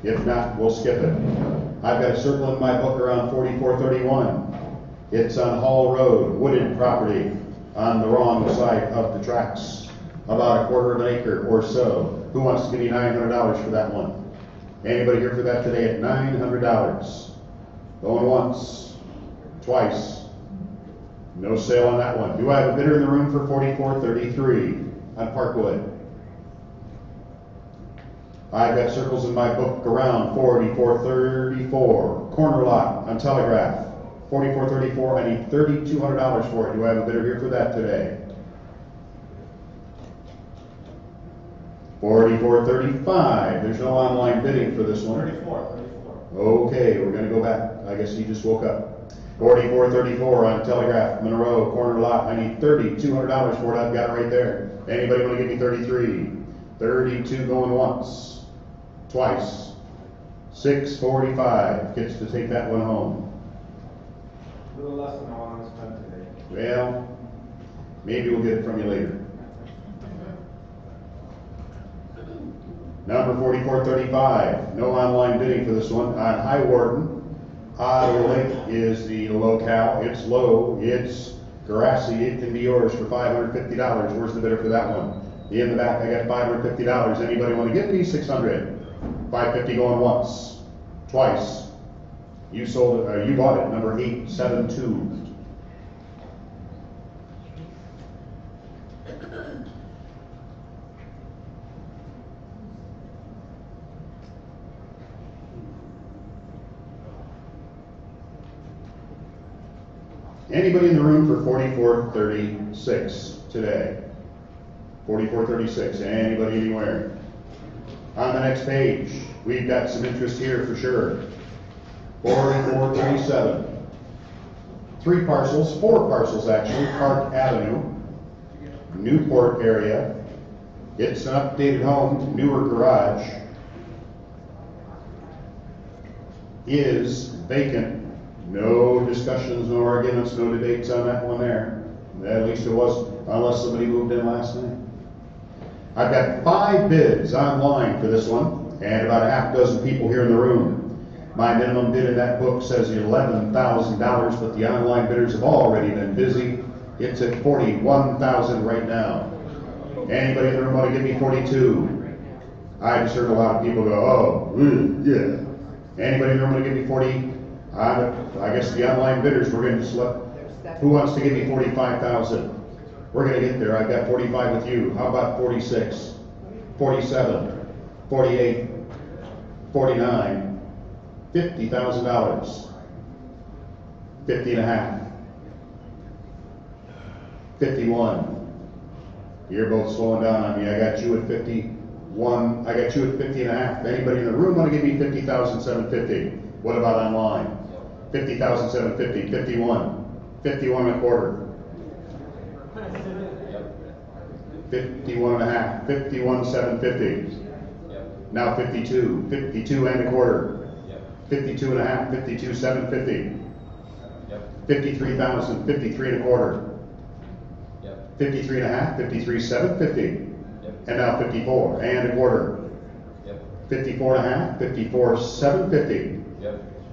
If not, we'll skip it. I've got a circle in my book around 4431. It's on Hall Road, wooded property on the wrong side of the tracks. About a quarter of an acre or so. Who wants to give me $900 for that one? Anybody here for that today at $900? Going once, twice. No sale on that one. Do I have a bidder in the room for 4433 on Parkwood? I've got circles in my book around 4434. Corner lot on Telegraph. 4434. I need $3,200 for it. Do I have a bidder here for that today? 4435, there's no online bidding for this one. 34. Okay, we're gonna go back. I guess he just woke up. 4434 on Telegraph, Monroe, corner lot. I need $3,200 for it. I've got it right there. Anybody wanna give me 33? 32 going once, twice. 645 gets to take that one home. A little less than I want to spend today. Well, maybe we'll get it from you later. Number 4435, no online bidding for this one. On High Warden, Ottawa Lake is the locale. It's low, it's grassy, it can be yours for $550. Where's the bidder for that one? In the back, I got $550. Anybody want to give me 600? 550 going once, twice. You sold it, you bought it, number 872. Anybody in the room for 4436 today? 4436, anybody anywhere? On the next page, we've got some interest here for sure. 4437. 3 parcels, 4 parcels actually, Park Avenue, Newport area. It's an updated home, newer garage. Is vacant. No discussions, no arguments, no debates on that one there. At least it was, unless somebody moved in last night. I've got 5 bids online for this one, and about a half dozen people here in the room. My minimum bid in that book says $11,000, but the online bidders have already been busy. It's at $41,000 right now. Anybody in the room want to give me 42? I just heard a lot of people go, oh, yeah. Anybody in the room want to give me 40? I guess the online bidders, we're going to just let, who wants to give me 45,000? We're going to get there. I've got 45 with you. How about 46, 47, 48, 49, $50,000, 50 and a half, 51. You're both slowing down on me. I got you at 51. I got you at 50 and a half. Anybody in the room want to give me 50,750? What about online? 50,750, 51, 51 and a quarter, 51 and a half, 51,750. Now 52, 52 and a quarter, 52 and a half, 52,750. 53,000, 53 and a quarter, 53 and a half, 53,750. And now 54 and a quarter, 54 and a half, 54,750.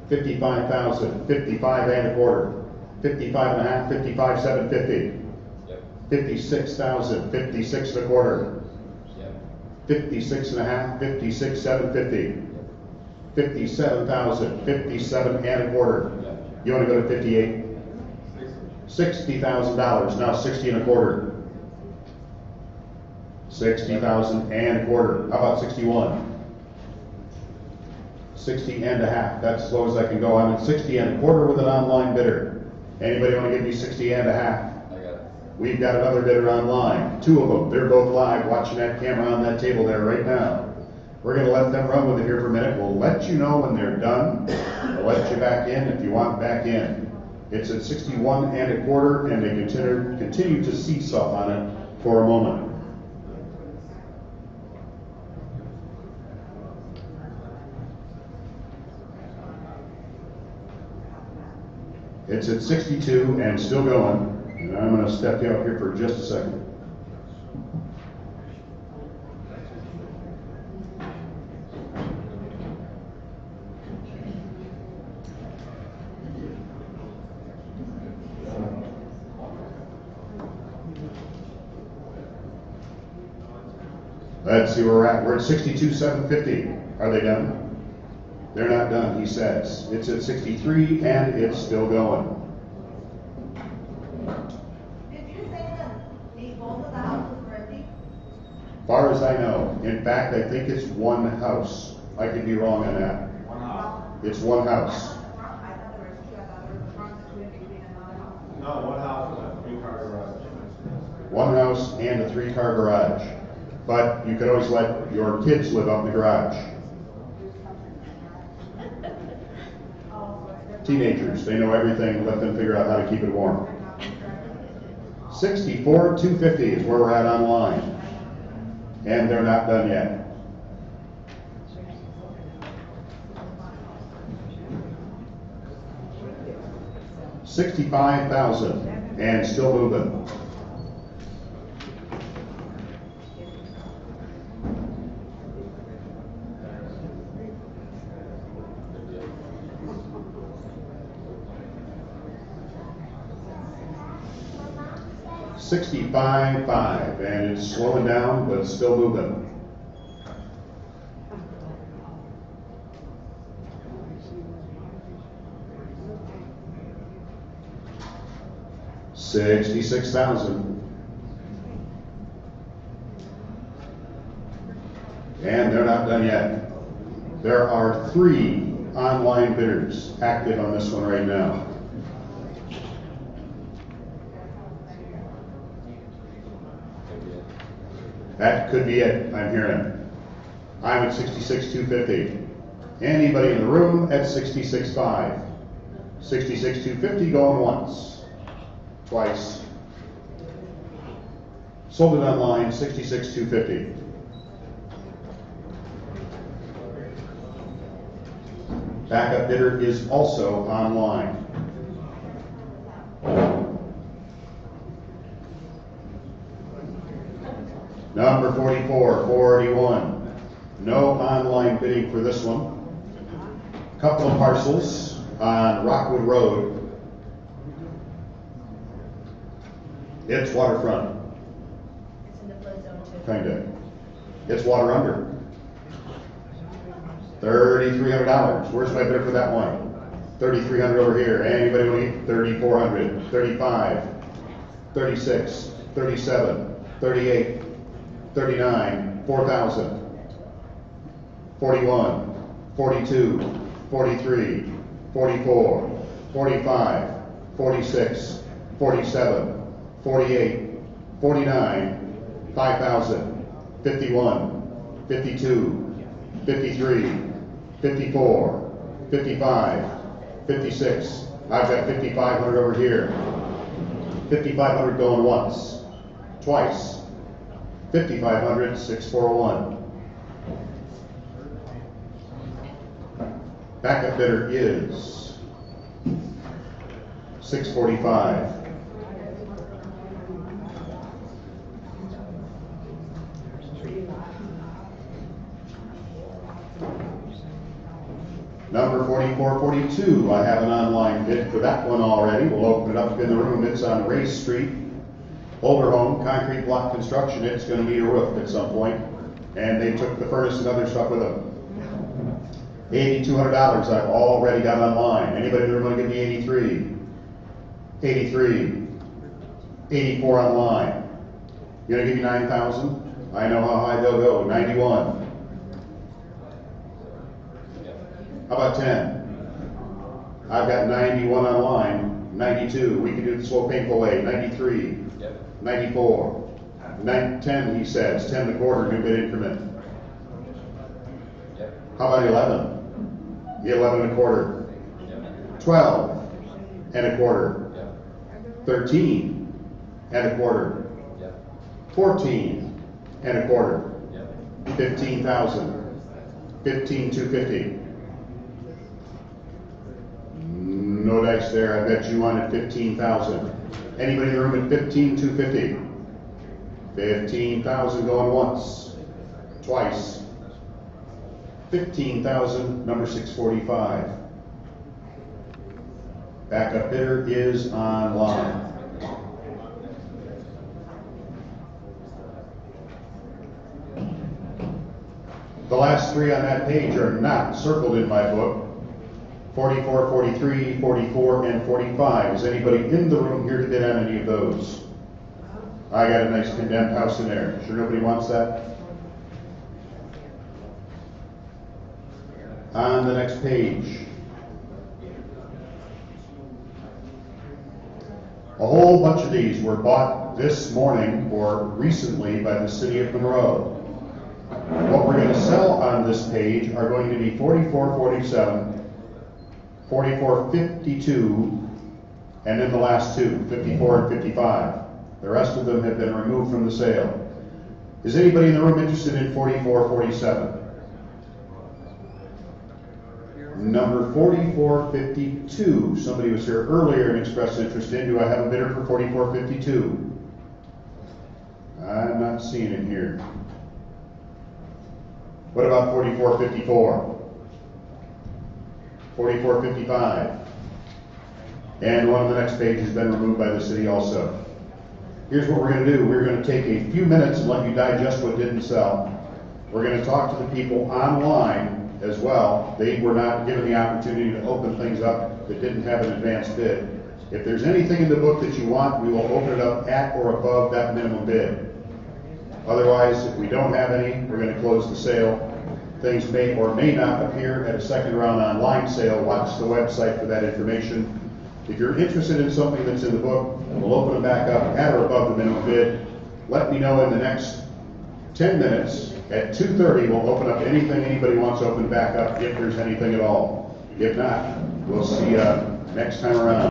55,000, 55 and a quarter, 55 and a half, 55,750. 56,000, 56 and a quarter, 56 and a half, 56,750. 57,000, 57 and a quarter. You want to go to 58? $60,000, now 60 and a quarter. 60,000 and a quarter. How about 61? 60 and a half. That's as low as I can go. I'm at 60 and a quarter with an online bidder. Anybody want to give me 60 and a half? I got it. We've got another bidder online. 2 of them. They're both live watching that camera on that table there right now. We're going to let them run with it here for a minute. We'll let you know when they're done. We'll let you back in if you want back in. It's at 61 and a quarter, and they continue to seesaw on it for a moment. It's at 62 and still going. And I'm going to step you up here for just a second. Let's see where we're at. We're at 62,750. Are they done? They're not done, he says. It's at 63 and it's still going. Did you say that both of the houses were empty? Far as I know. In fact, I think it's one house. I could be wrong on that. One house. It's one house. I thought there were 2. I thought there was a front two in between another house. No, one house and a 3-car garage. One house and a 3-car garage. But you could always let your kids live up in the garage. Teenagers, they know everything, let them figure out how to keep it warm. 64,250 is where we're at online. And they're not done yet. $65,000 and still moving. $65,500 and it's slowing down but still moving. $66,000 and they're not done yet. There are 3 online bidders active on this one right now. That could be it, I'm hearing. I'm at $66,250. Anybody in the room at $66,500. $66,250 going once, twice. Sold it online, $66,250. Backup bidder is also online. Number 44, 481. No online bidding for this one. Couple of parcels on Rockwood Road. It's waterfront. It's in the flood zone too. Kinda. It's water under. $3,300. Where's my bidder for that one? $3,300 over here. Anybody want to get $3,400? $35. $36. $37. $38. $39. $4,000. $41. $42. $43. $44. $45. $46. $47. $48. $49. $5,000. $51. $52. $53. $54. $55. $56. I've got $5,500 over here. $5,500 going once, twice. $5,500, 6401. Backup bidder is $645. Number 4442, I have an online bid for that one already. We'll open it up in the room. It's on Race Street. Older home, concrete block construction. It's going to need a roof at some point. And they took the furnace and other stuff with them. $8,200 I've already got online. Anybody in the room want to give me 83? 83. 84 online. You going to give me 9,000? I know how high they'll go. 91. How about 10? I've got 91 online, 92. We can do this slow, painful way. 93, Yep. 94, 10, he says, 10 and a quarter, new bid increment. Yep. How about 11? The 11 and a quarter. Yep. 12 and a quarter. Yep. 13 and a quarter. Yep. 14 and a quarter. Yep. 15,000. 15,250. No dice there. I bet you wanted 15,000. Anybody in the room at 15,250? 15,000 going once, twice. 15,000, number 645. Backup bidder is online. The last 3 on that page are not circled in my book. 44, 43, 44, and 45. Is anybody in the room here to bid on any of those? I got a nice condemned house in there. Sure nobody wants that? On the next page. A whole bunch of these were bought this morning or recently by the city of Monroe. What we're going to sell on this page are going to be 4447, 4452, and then the last two, 54 and 55. The rest of them have been removed from the sale. Is anybody in the room interested in 4447? Number 4452. Somebody was here earlier and expressed interest in. Do I have a bidder for 4452? I'm not seeing it here. What about 4454? 4455? And one on the next page has been removed by the city also. Here's what we're going to do. We're going to take a few minutes and let you digest what didn't sell. We're going to talk to the people online as well. They were not given the opportunity to open things up that didn't have an advanced bid. If there's anything in the book that you want, we will open it up at or above that minimum bid. Otherwise, if we don't have any, we're going to close the sale. Things may or may not appear at a second round online sale. Watch the website for that information. If you're interested in something that's in the book, we'll open them back up at or above the minimum bid. Let me know in the next 10 minutes. At 2:30, we'll open up anything anybody wants to open back up, if there's anything at all. If not, we'll see you next time around.